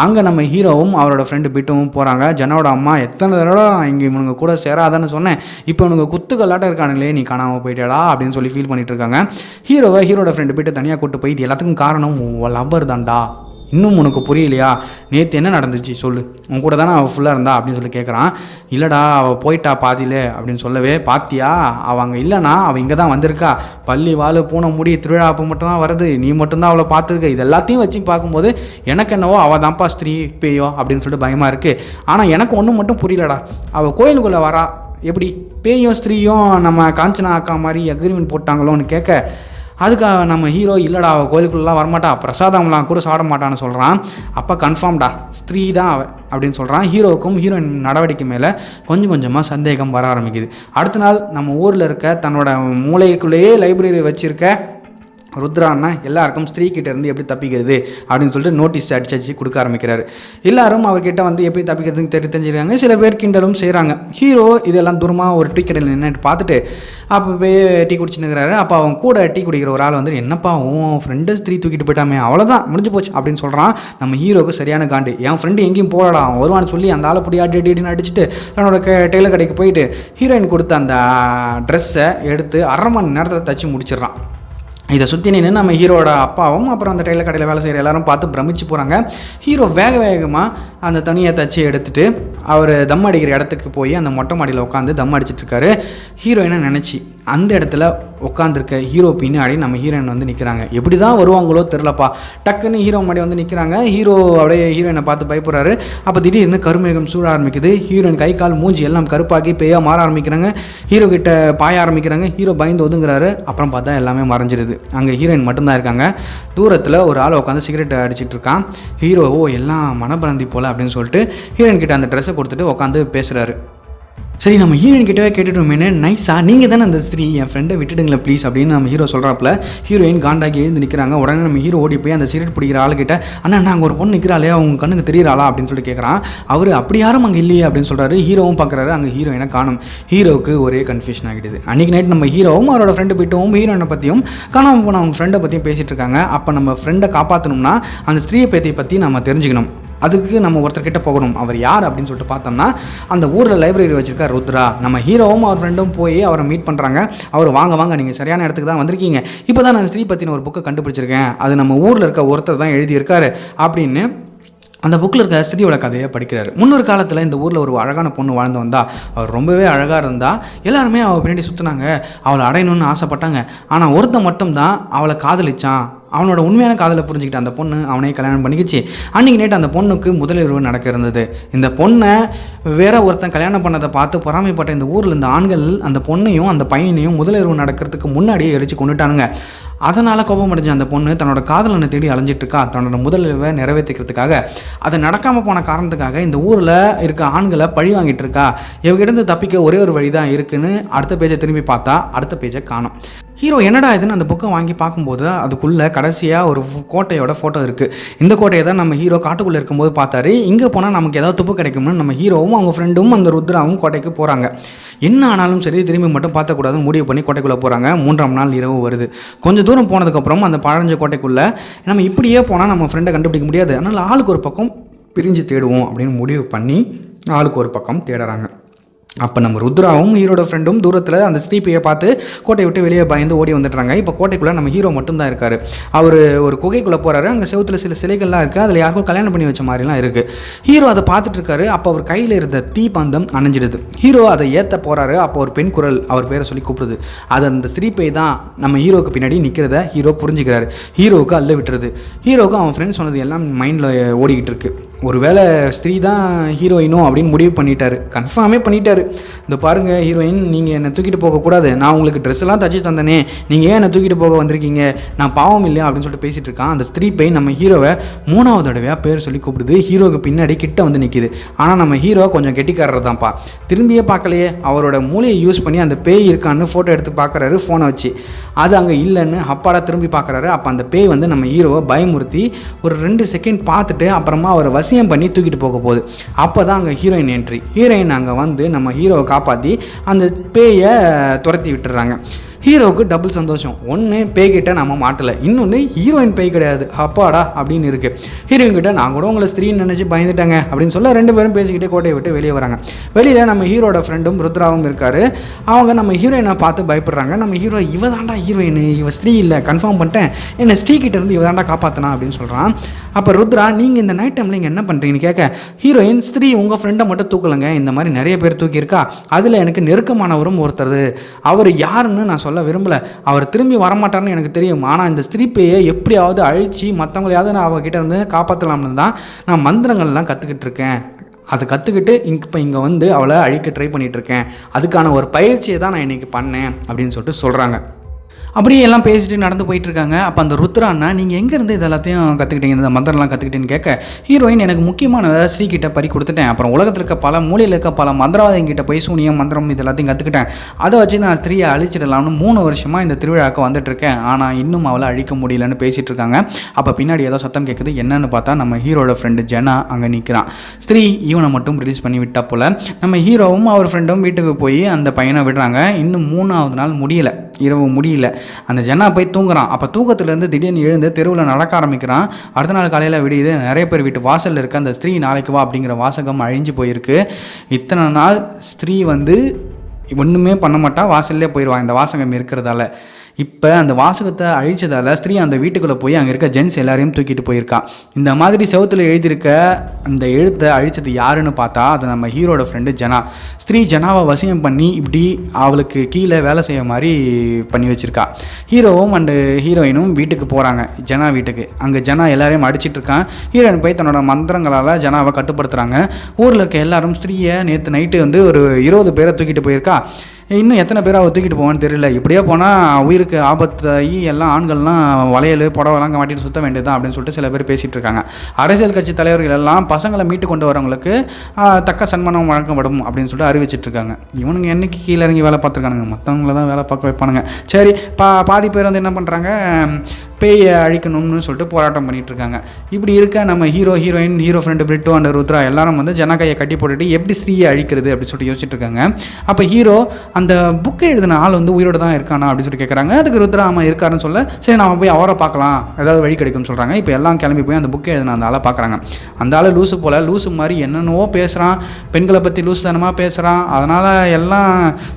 அங்கே நம்ம ஹீரோவும் அவரோட ஃப்ரெண்டு பிட்டும் போகிறாங்க. ஜனாவோட அம்மா எத்தனை தடவை இங்கே இவனுங்க கூட சேராதான்னு சொன்னேன், இப்போ இவனுங்க குத்துக்கல்லாட்டம் இருக்கானுங்களே, நீ காணாமல் போயிட்டாடா அப்படின்னு சொல்லி ஃபீல் பண்ணிட்டு இருக்காங்க. ஹீரோட ஃப்ரெண்டு போய்ட்டு தனியாக கூட்டு போய் இது எல்லாத்துக்கும் காரணம் லவ்வர் தான்டா, இன்னும் உனக்கு புரியலையா, நேற்று என்ன நடந்துச்சு சொல்லு, உன் கூட தானே அவள் ஃபுல்லாக இருந்தா அப்படின்னு சொல்லி கேட்குறான். இல்லைடா அவள் போயிட்டா பாதியில் அப்படின்னு சொல்லவே, பாத்தியா அவள் அங்கே இல்லைனா அவள் இங்கே தான் வந்திருக்கா, பள்ளி வாழு பூனை முடி திருவிழா அப்போ மட்டும் தான் வருது, நீ மட்டும்தான் அவளை பார்த்துருக்க, இது எல்லாத்தையும் வச்சு பார்க்கும்போது எனக்கு என்னவோ அவள் தான்ப்பா ஸ்திரீ பேயோ அப்படின்னு சொல்லிட்டு பயமாக இருக்குது. ஆனால் எனக்கு ஒன்றும் மட்டும் புரியலடா, அவள் கோயிலுக்குள்ளே வரா, எப்படி பேயும் ஸ்திரீயும் நம்ம காஞ்சனா அக்கா மாதிரி அக்ரிமெண்ட் போட்டாங்களோன்னு கேட்க, அதுக்காக நம்ம ஹீரோ இல்லைடா அவள் கோயிலுக்குள்ளலாம் வரமாட்டா, பிரசாதம்லாம் கூட சாப்பிட மாட்டான்னு சொல்கிறான். அப்போ கன்ஃபார்ம்டா ஸ்திரீ தான் அவள் அப்படின்னு சொல்கிறான். ஹீரோவுக்கும் ஹீரோயின் நடவடிக்கை மேலே கொஞ்சம் கொஞ்சமாக சந்தேகம் வர ஆரம்பிக்குது. அடுத்த நாள் நம்ம ஊரில் இருக்க தன்னோட மூளைக்குள்ளேயே லைப்ரரி வச்சுருக்க ருத்ரான்னா எல்லாருக்கும் ஸ்திரீ கிட்ட இருந்து எப்படி தப்பிக்கிறது அப்படின்னு சொல்லிட்டு நோட்டீஸ் அடிச்சு கொடுக்க ஆரம்பிக்கிறாரு. எல்லாரும் அவர்கிட்ட வந்து எப்படி தப்பிக்கிறதுன்னு தெரிஞ்சுருக்காங்க. சில பேர் கிண்டலும் செய்கிறாங்க. ஹீரோ இதெல்லாம் தூரமாக ஒரு டீ கடையில் நின்றுட்டு பார்த்துட்டு அப்போ போய் டீ குடிச்சுன்னுக்கிறாரு. அப்போ அவன் கூட டீ குடிக்கிற ஒரு ஆள் வந்து, என்னப்பா உன் ஃப்ரெண்டு ஸ்திரீ தூக்கிட்டு போயிட்டாமே, அவ்வளோதான் முடிஞ்சு போச்சு அப்படின்னு சொல்கிறான். நம்ம ஹீரோவுக்கு சரியான காண்டு, என் ஃப்ரெண்டு எங்கேயும் போகலடா, அவன் வருவான்னு சொல்லி அந்த ஆளை பிடி அடின்னு அடிச்சுட்டு தன்னோட டெய்லர் கடைக்கு போயிட்டு ஹீரோயின் கொடுத்த அந்த ட்ரெஸ்ஸை எடுத்து 1/2 மணி நேரத்தில் தச்சு முடிச்சிடுறான். இதை சுற்றி நின்று நம்ம ஹீரோட அப்பாவும் அப்புறம் அந்த டெய்லர் கடையில் வேலை செய்கிற எல்லாரும் பார்த்து பிரமிச்சு போகிறாங்க. ஹீரோ வேகமாக அந்த துணியை தச்சு எடுத்துகிட்டு அவர் தம் அடிக்கிற இடத்துக்கு போய் அந்த மொட்டை மாடியில் உட்காந்து தம் அடிச்சிட்ருக்காரு. ஹீரோயினை நினச்சி அந்த இடத்துல உட்காந்துருக்க ஹீரோ பின்னாடி நம்ம ஹீரோயின் வந்து நிற்கிறாங்க. எப்படி தான் வருவாங்களோ தெரிலப்பா, டக்குன்னு ஹீரோ முன்னாடி வந்து நிற்கிறாங்க. ஹீரோ அப்படியே ஹீரோயினை பார்த்து பயப்படுறாரு. அப்போ திடீர்னு கருமேகம் சூட ஆரம்பிக்குது. ஹீரோயின் கை கால் மூஞ்சி எல்லாம் கருப்பாக்கி பேயாக மாற ஆரம்பிக்கிறாங்க. ஹீரோ கிட்ட பாய ஆரம்பிக்கிறாங்க. ஹீரோ பயந்து ஒதுங்குறாரு. அப்புறம் பார்த்தா எல்லாமே மறைஞ்சிருது. அங்கே ஹீரோயின் மட்டும்தான் இருக்காங்க. தூரத்தில் ஒரு ஆள் உட்காந்து சிகரெட் அடிச்சிட்டு இருக்கான். ஹீரோ எல்லாம் மனப்பறந்தி போல் அப்படின்னு சொல்லிட்டு ஹீரோயின் கிட்ட அந்த ட்ரெஸ்ஸை கொடுத்துட்டு உட்காந்து பேசுகிறாரு. சரி நம்ம ஹீரோயின் கிட்டவே கேட்டுட்டோமேனு, நைஸா நீங்கள் தானே அந்த ஸ்திரீ, என் ஃப்ரெண்டை விட்டுடுங்களேன் ப்ளீஸ் அப்படின்னு நம்ம ஹீரோ சொல்கிறாப்புல. ஹீரோயின் காண்டாக்கி எழுந்து நிற்கிறாங்க. உடனே நம்ம ஹீரோ ஓடி போய் அந்த சிகரெட் பிடிக்கிற ஆளுக்கிட்ட, அண்ணா அங்கே ஒரு பொண்ணு நிற்கிறாளே, அவங்க கண்ணுக்கு தெரியறாளா அப்படின்னு சொல்லி கேட்குறான். அவர் அப்படி யாரும் அங்கே இல்லையே அப்படின்னு சொல்கிறாரு. ஹீரோவும் பார்க்குறாரு, அங்கே ஹீரோயினை காணும். ஹீரோவுக்கு ஒரே கன்ஃபியூஷன் ஆகிடுது. அன்றைக்கி நைட் நம்ம ஹீரோவும் அவரோட ஃப்ரெண்டு போய்ட்டும் ஹீரோயினை பற்றியும் காணாமல் போன அவங்க ஃப்ரெண்டை பற்றியும் பேசிகிட்டு இருக்காங்க. அப்போ நம்ம ஃப்ரெண்டை காப்பாற்றணும்னா அந்த ஸ்திரீயை பற்றி நம்ம தெரிஞ்சுக்கணும். அதுக்கு நம்ம ஒருத்தர்கிட்ட போகணும். அவர் யார் அப்படின்னு சொல்லிட்டு பார்த்தோம்னா அந்த ஊரில் லைப்ரரி வச்சுருக்க ருத்ரா. நம்ம ஹீரோவும் அவர் ஃப்ரெண்டும் போய் அவரை மீட் பண்ணுறாங்க. அவர் வாங்க நீங்கள் சரியான இடத்துக்கு தான் வந்திருக்கீங்க, இப்போ தான் நான் ஸ்திரீ பற்றின ஒரு புக்கை கண்டுபிடிச்சிருக்கேன், அது நம்ம ஊரில் இருக்க ஒருத்தர் தான் எழுதியிருக்காரு அப்படின்னு அந்த புக்கில் இருக்க ஸ்திரீயோட கதையை படிக்கிறாரு. முன்னொரு காலத்தில் இந்த ஊரில் ஒரு அழகான பொண்ணு வாழ்ந்து வந்தா. அவர் ரொம்பவே அழகாக இருந்தா. எல்லாருமே அவள் பின்னாடி சுற்றினாங்க, அவளை அடையணும்னு ஆசைப்பட்டாங்க. ஆனால் ஒருத்தன் மட்டும்தான் அவளை காதலிச்சான். அவனோட உண்மையான காதலை புரிஞ்சுக்கிட்ட அந்த பொண்ணு அவனையே கல்யாணம் பண்ணிக்கிச்சு. அன்றைக்கி நைட்டு அந்த பொண்ணுக்கு முதலிரவு நடக்க இருந்தது. இந்த பொண்ணை வேற ஒருத்தன் கல்யாணம் பண்ணதை பார்த்து பொறாமைப்பட்ட இந்த ஊரில் இந்த ஆண்கள் அந்த பொண்ணையும் அந்த பையனையும் முதலிரவு நடக்கிறதுக்கு முன்னாடியே எரிச்சு கொண்டுட்டானுங்க. அதனால் கோபம் அடைஞ்ச அந்த பொண்ணு தன்னோட காதலனை தேடி அலைஞ்சிட்ருக்கா. தன்னோட முதலிரவை நிறைவேற்றிக்கிறதுக்காக. அதை நடக்காமல் போன காரணத்துக்காக இந்த ஊரில் இருக்க ஆண்களை பழி வாங்கிட்டு இருக்கா. இவங்கிட்ட தப்பிக்க ஒரே ஒரு வழி தான் இருக்குன்னு அடுத்த பேஜை திரும்பி பார்த்தா அடுத்த பேஜை காணும். ஹீரோ என்னடா இதுன்னு அந்த புக்கை வாங்கி பார்க்கும்போது அதுக்குள்ளே கடைசியாக ஒரு கோட்டையோட ஃபோட்டோ இருக்குது. இந்த கோட்டையை தான் நம்ம ஹீரோ காட்டுக்குள்ளே இருக்கும்போது பார்த்தாரு. இங்கே போனால் நமக்கு ஏதாவது துப்பு கிடைக்கும்னு நம்ம ஹீரோவும் அவங்க ஃப்ரெண்டும் அந்த ருத்ராவும் கோட்டைக்கு போகிறாங்க. என்ன ஆனாலும் சரி திரும்பி மட்டும் பார்த்தக்கூடாதுன்னு முடிவு பண்ணி கோட்டைக்குள்ளே போகிறாங்க. 3ஆம் நாள் இரவு வருது. கொஞ்சம் தூரம் போனதுக்கப்புறம் அந்த பழஞ்ச கோட்டைக்குள்ளே நம்ம இப்படியே போனால் நம்ம ஃப்ரெண்டை கண்டுபிடிக்க முடியாது, அதனால் ஆளுக்கு ஒரு பக்கம் பிரிஞ்சு தேடுவோம் அப்படின்னு முடிவு பண்ணி ஆளுக்கு ஒரு பக்கம் தேடுறாங்க. அப்போ நம்ம ருத்ராவும் ஹீரோட ஃப்ரெண்டும் தூரத்தில் அந்த ஸ்ரீபையை பார்த்து கோட்டையை விட்டு வெளியே பயந்து ஓடி வந்துடுறாங்க. இப்போ கோட்டைக்குள்ளே நம்ம ஹீரோ மட்டும்தான் இருக்கார். அவர் ஒரு குகைக்குள்ளே போகிறாரு. அங்கே செவுத்தில் சில சிலைகள்லாம் இருக்குது. அதில் யாருக்கும் கல்யாணம் பண்ணி வச்ச மாதிரிலாம் இருக்குது. ஹீரோ அதை பார்த்துட்டு இருக்காரு. அப்போ அவர் கையில் இருந்த தீப்பந்தம் அணைஞ்சிடுது. ஹீரோ அதை ஏற்ற போகிறாரு. அப்போ ஒரு பெண் குரல் அவர் பேரை சொல்லி கூப்பிடுது. அது அந்த ஸ்ரீபை தான் நம்ம ஹீரோவுக்கு பின்னாடி நிற்கிறத ஹீரோ புரிஞ்சுக்கிறாரு. ஹீரோவுக்கு அல்ல விட்டுருது. ஹீரோவுக்கு அவன் ஃப்ரெண்ட்ஸ் சொன்னது எல்லாம் மைண்டில் ஓடிக்கிட்டு இருக்கு. ஒருவேளை ஸ்ரீ தான் ஹீரோயினோ அப்படின்னு முடிவு பண்ணிட்டாரு, கன்ஃபார்மே பண்ணிட்டாரு. இந்த பாருங்கள் ஹீரோயின், நீங்கள் என்னை தூக்கிட்டு போகக்கூடாது, நான் உங்களுக்கு ட்ரெஸ் எல்லாம் தச்சு தந்தனே, நீங்கள் ஏன் என்னை தூக்கிட்டு போக வந்திருக்கீங்க, நான் பாவம் இல்லையா அப்படின்னு சொல்லிட்டு பேசிகிட்டு இருக்கான். அந்த ஸ்திரீ பெண் நம்ம ஹீரோவை 3வது தடவையாக பேர் சொல்லி கூப்பிடுது. ஹீரோவுக்கு பின்னாடி கிட்ட வந்து நிற்கிது. ஆனால் நம்ம ஹீரோ கொஞ்சம் கெட்டிக்காரர் தான்ப்பா, திரும்பியே பார்க்கலையே. அவரோட மூளையை யூஸ் பண்ணி அந்த பேய் இருக்கான்னு ஃபோட்டோ எடுத்து பார்க்குறாரு ஃபோனை வச்சு. அது அங்கே இல்லைன்னு அப்பாடா திரும்பி பார்க்குறாரு. அப்போ அந்த பேய் வந்து நம்ம ஹீரோவை பயமுறுத்தி ஒரு 2 செகண்ட் பார்த்துட்டு அப்புறமா அவரை வசியம் பண்ணி தூக்கிட்டு போக போகுது. அப்போ தான் அங்கே ஹீரோயின் என்ட்ரி. ஹீரோயின் அங்கே வந்து நம்ம ஹீரோவை காப்பாற்றி அந்த பேயை துரத்தி விட்டுறாங்க. ஹீரோவுக்கு டபுள் சந்தோஷம். ஒன்று பேய்கிட்ட நம்ம மாட்டலை, இன்னொன்று ஹீரோயின் பேய் கிடையாது, அப்பாடா அப்படின்னு இருக்குது. ஹீரோயின் கிட்ட நான் கூட உங்களை ஸ்திரீன்னு நினச்சி பயந்துட்டாங்க அப்படின்னு சொல்ல 2 பேரும் பேசிக்கிட்டே கோட்டையை விட்டு வெளியே வராங்க. வெளியில் நம்ம ஹீரோட ஃப்ரெண்டும் ருத்ராவும் இருக்கார். அவங்க நம்ம ஹீரோயினை பார்த்து பயப்படுறாங்க. நம்ம ஹீரோ இவ தாண்டா ஹீரோயின், இவ ஸ்திரீ இல்லை, கன்ஃபார்ம் பண்ணிட்டேன், என்னை ஸ்திரீ கிட்ட இருந்து இவ தாண்டா காப்பாற்றினா அப்படின்னு சொல்கிறான். அப்போ ருத்ரா, நீங்கள் இந்த நைட் டைமில் இங்கே என்ன பண்ணுறீங்கன்னு கேட்க, ஹீரோயின் ஸ்திரீ உங்கள் ஃப்ரெண்டை மட்டும் தூக்கலைங்க, இந்த மாதிரி நிறைய பேர் தூக்கியிருக்கா, அதில் எனக்கு நெருக்கமானவரும் ஒருத்தர், அவர் யாருன்னு நான் சொல்ல விரும்பலை, அவர் திரும்பி வரமாட்டார்னு எனக்கு தெரியும், ஆனால் இந்த ஸ்திரீப்பையை எப்படியாவது அழித்து மற்றவங்களையாவது நான் அவகிட்ட இருந்து காப்பாற்றலாம்னு தான் நான் மந்திரங்கள்லாம் கற்றுக்கிட்டு இருக்கேன், அதை கற்றுக்கிட்டு இப்போ இங்கே வந்து அவளை அழிக்க ட்ரை பண்ணிகிட்ருக்கேன், அதுக்கான ஒரு பயிற்சியை தான் நான் இன்றைக்கி பண்ணேன் அப்படின்னு சொல்லிட்டு சொல்கிறாங்க. அப்படியே எல்லாம் பேசிட்டு நடந்து போயிட்டுருக்காங்க. அப்போ அந்த ருத்ரான்னா, நீங்கள் எங்கேருந்து இது எல்லாத்தையும் கற்றுக்கிட்டீங்க, இந்த மந்திரம்லாம் கற்றுக்கிட்டேன்னு கேட்க, ஹீரோயின் எனக்கு முக்கியமான ஸ்ரீகிட்ட பறி கொடுத்துட்டேன், அப்புறம் உலகத்தில் இருக்க பல மூலையில் இருக்க பல மந்திரவாதிகிட்ட போய் சூனியம் மந்திரம் இது எல்லாத்தையும் கற்றுக்கிட்டேன், அதை வச்சு நான் ஸ்திரீயை அழிச்சிடலாம்னு 3 வருஷமாக இந்த திருவிழாவுக்கு வந்துட்டுருக்கேன், ஆனால் இன்னும் அவளை அழிக்க முடியலன்னு பேசிகிட்டு இருக்காங்க. அப்போ பின்னாடி ஏதோ சத்தம் கேட்குது. என்னன்னு பார்த்தா நம்ம ஹீரோட ஃப்ரெண்டு ஜனா அங்கே நிற்கிறான். ஸ்திரீ இவனை மட்டும் ரிலீஸ் பண்ணி விட்டா போல். நம்ம ஹீரோவும் அவர் ஃப்ரெண்டும் வீட்டுக்கு போய் அந்த பையனை விடுறாங்க. இன்னும் 3வது நாள் முடியல, இரவு முடியல. அந்த ஜனா போய் தூங்குறான். அப்போ தூக்கத்துலேருந்து திடீர்னு எழுந்து தெருவில் நடக்க ஆரம்பிக்கிறான். அடுத்த நாள் காலையில் விடியுது. நிறைய பேர் வீட்டு வாசலில் இருக்க அந்த ஸ்திரீ நாளைக்கு வா அப்படிங்கிற வாசகம் அழிஞ்சு போயிருக்கு. இத்தனை நாள் ஸ்திரீ வந்து ஒன்றுமே பண்ண மாட்டா, வாசல்லே போயிடுவான் இந்த வாசகம் இருக்கிறதால. இப்போ அந்த வாசகத்தை அழிச்சதால் ஸ்திரீ அந்த வீட்டுக்குள்ளே போய் அங்கே இருக்க ஜென்ஸ் எல்லாரையும் தூக்கிட்டு போயிருக்கா. இந்த மாதிரி செவத்தில் எழுதியிருக்க அந்த எழுத்தை அழிச்சது யாருன்னு பார்த்தா அது நம்ம ஹீரோட ஃப்ரெண்டு ஜனா. ஸ்திரீ ஜனாவை வசியம் பண்ணி இப்படி அவளுக்கு கீழே வேலை செய்ய மாதிரி பண்ணி வச்சுருக்கா. ஹீரோவும் அண்டு ஹீரோயினும் வீட்டுக்கு போகிறாங்க, ஜனா வீட்டுக்கு. அங்கே ஜனா எல்லாரையும் அடிச்சிட்டு இருக்கான். ஹீரோயின் போய் தன்னோட மந்திரங்களால் ஜனாவை கட்டுப்படுத்துகிறாங்க. ஊரில் இருக்க எல்லாரும் ஸ்திரீயை நேற்று நைட்டு வந்து ஒரு 20 பேரை தூக்கிட்டு போயிருக்கா. இன்னும் எத்தனை பேர் அவள் தூக்கிட்டு போவான்னு தெரியல. இப்படியே போனால் உயிருக்கு ஆபத்தாகி எல்லாம் ஆண்கள்லாம் வளையல் புடவெல்லாம் மாட்டிட்டு சுற்ற வேண்டியதுதான் அப்படின்னு சொல்லிட்டு சில பேர் பேசிகிட்டு இருக்காங்க. அரசியல் கட்சி தலைவர்கள் எல்லாம் பசங்களை மீட்டு கொண்டு வரவங்களுக்கு தக்க சன்மானம் வழங்கப்படும் அப்படின்னு சொல்லிட்டு அறிவிச்சிட்டு இருக்காங்க. இவனுங்க என்னைக்கு கீழே இறங்கி வேலை பார்த்துருக்கானுங்க, மற்றவங்கள தான் வேலை பார்க்க வைப்பானுங்க. சரி, பாதி பேர் வந்து என்ன பண்ணுறாங்க, பேயை அழிக்கணும்னு சொல்லிட்டு போராட்டம் பண்ணிகிட்டு இருக்காங்க. இப்படி இருக்க நம்ம heroine, hero friend Britto and Rudra எல்லாரும் வந்து ஜனா கையை கட்டி போட்டுட்டு எப்படி ஸ்திரீயை அழிக்கிறது அப்படின்னு சொல்லிட்டு யோசிச்சுட்டு இருக்காங்க. அப்போ ஹீரோ அந்த புக்கை எழுதின ஆள் வந்து உயிரோடு தான் இருக்கானா அப்படின்னு சொல்லி கேட்குறாங்க. அதுக்கு ருத்ரா ஆமாம் இருக்காருன்னு சொல்ல, சரி நம்ம போய் அவரை பார்க்கலாம், ஏதாவது வழி கிடைக்கும்னு சொல்கிறாங்க. இப்போ எல்லாம் கிளம்பி போய் அந்த புக்கை எழுதின அந்த ஆளை பார்க்குறாங்க. அந்த ஆள் லூசு போல், லூசு மாதிரி என்னென்னவோ பேசுகிறான், பெண்களை பற்றி லூசுத்தனமாக பேசுகிறான். அதனால் எல்லாம்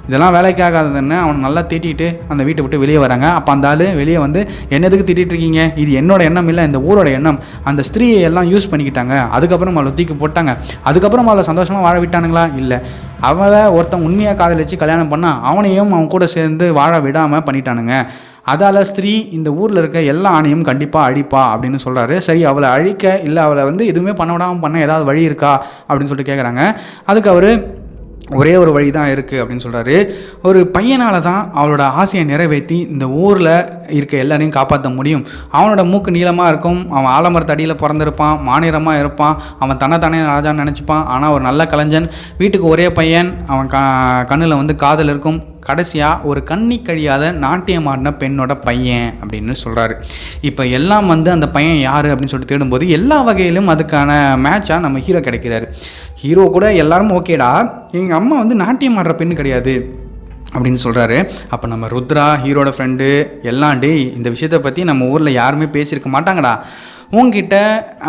இதெல்லாம் வேலைக்கு ஆகாததுன்னு அவன் நல்லா திட்டிட்டு அந்த வீட்டை விட்டு வெளியே வராங்க. அப்போ அந்த ஆள் வெளியே வந்து என்னதுக்கு திட்டிகிட்டு இருக்கீங்க, இது என்னோட எண்ணம் இல்லை, இந்த ஊரோட எண்ணம், அந்த ஸ்திரீயை எல்லாம் யூஸ் பண்ணிக்கிட்டாங்க, அதுக்கப்புறம் அவளை தூக்கி போட்டாங்க, அதுக்கப்புறம் அவளை சந்தோஷமாக வாழ விட்டானுங்களா, இல்லை அவளை ஒருத்தன் உண்மையாக காதலிச்சு கல்யாணம் பண்ணால் அவனையும் அவன் கூட சேர்ந்து வாழ விடாமல் பண்ணிட்டானுங்க. அதால் ஸ்திரீ இந்த ஊரில் இருக்க எல்லா ஆணையும் கண்டிப்பாக அழிப்பா அப்படின்னு சொல்கிறாரு. சரி, அவளை அழிக்க இல்லை அவளை வந்து எதுவுமே பண்ண விடாமல் பண்ண ஏதாவது வழி இருக்கா அப்படின்னு சொல்லிட்டு கேட்குறாங்க. அதுக்கு அவர் ஒரே ஒரு வழி தான் இருக்குது அப்படின்னு சொல்கிறாரு. ஒரு பையனால் தான் அவளோட ஆசையை நிறைவேற்றி இந்த ஊரில் இருக்க எல்லாரையும் காப்பாற்ற முடியும். அவனோட மூக்கு நீளமாக இருக்கும், அவன் ஆலமரத்தடியில் பிறந்திருப்பான், மாநிலமாக இருப்பான், அவன் தன்னைத்தானே ராஜான்னு நினச்சிப்பான். ஆனால் ஒரு நல்ல கலைஞன், வீட்டுக்கு ஒரே பையன், அவன் கண்ணில் வந்து காதல் இருக்கும், கடைசியாக ஒரு கண்ணி கழியாத நாட்டியம் ஆடின பெண்ணோட பையன் அப்படின்னு சொல்கிறாரு. இப்போ எல்லாம் வந்து அந்த பையன் யார் அப்படின்னு சொல்லிட்டு தேடும்போது எல்லா வகையிலும் அதுக்கான மேட்சாக நம்ம ஹீரோ கிடைக்கிறாரு. ஹீரோ கூட எல்லாரும் ஓகேடா, எங்கள் அம்மா வந்து நாட்டியம் ஆடுற பெண்ணு கிடையாது அப்படின்னு சொல்கிறாரு. அப்போ நம்ம ருத்ரா ஹீரோட ஃப்ரெண்டு எல்லாம் டே இந்த விஷயத்தை பற்றி நம்ம ஊரில் யாருமே பேசியிருக்க மாட்டாங்கடா உங்ககிட்ட,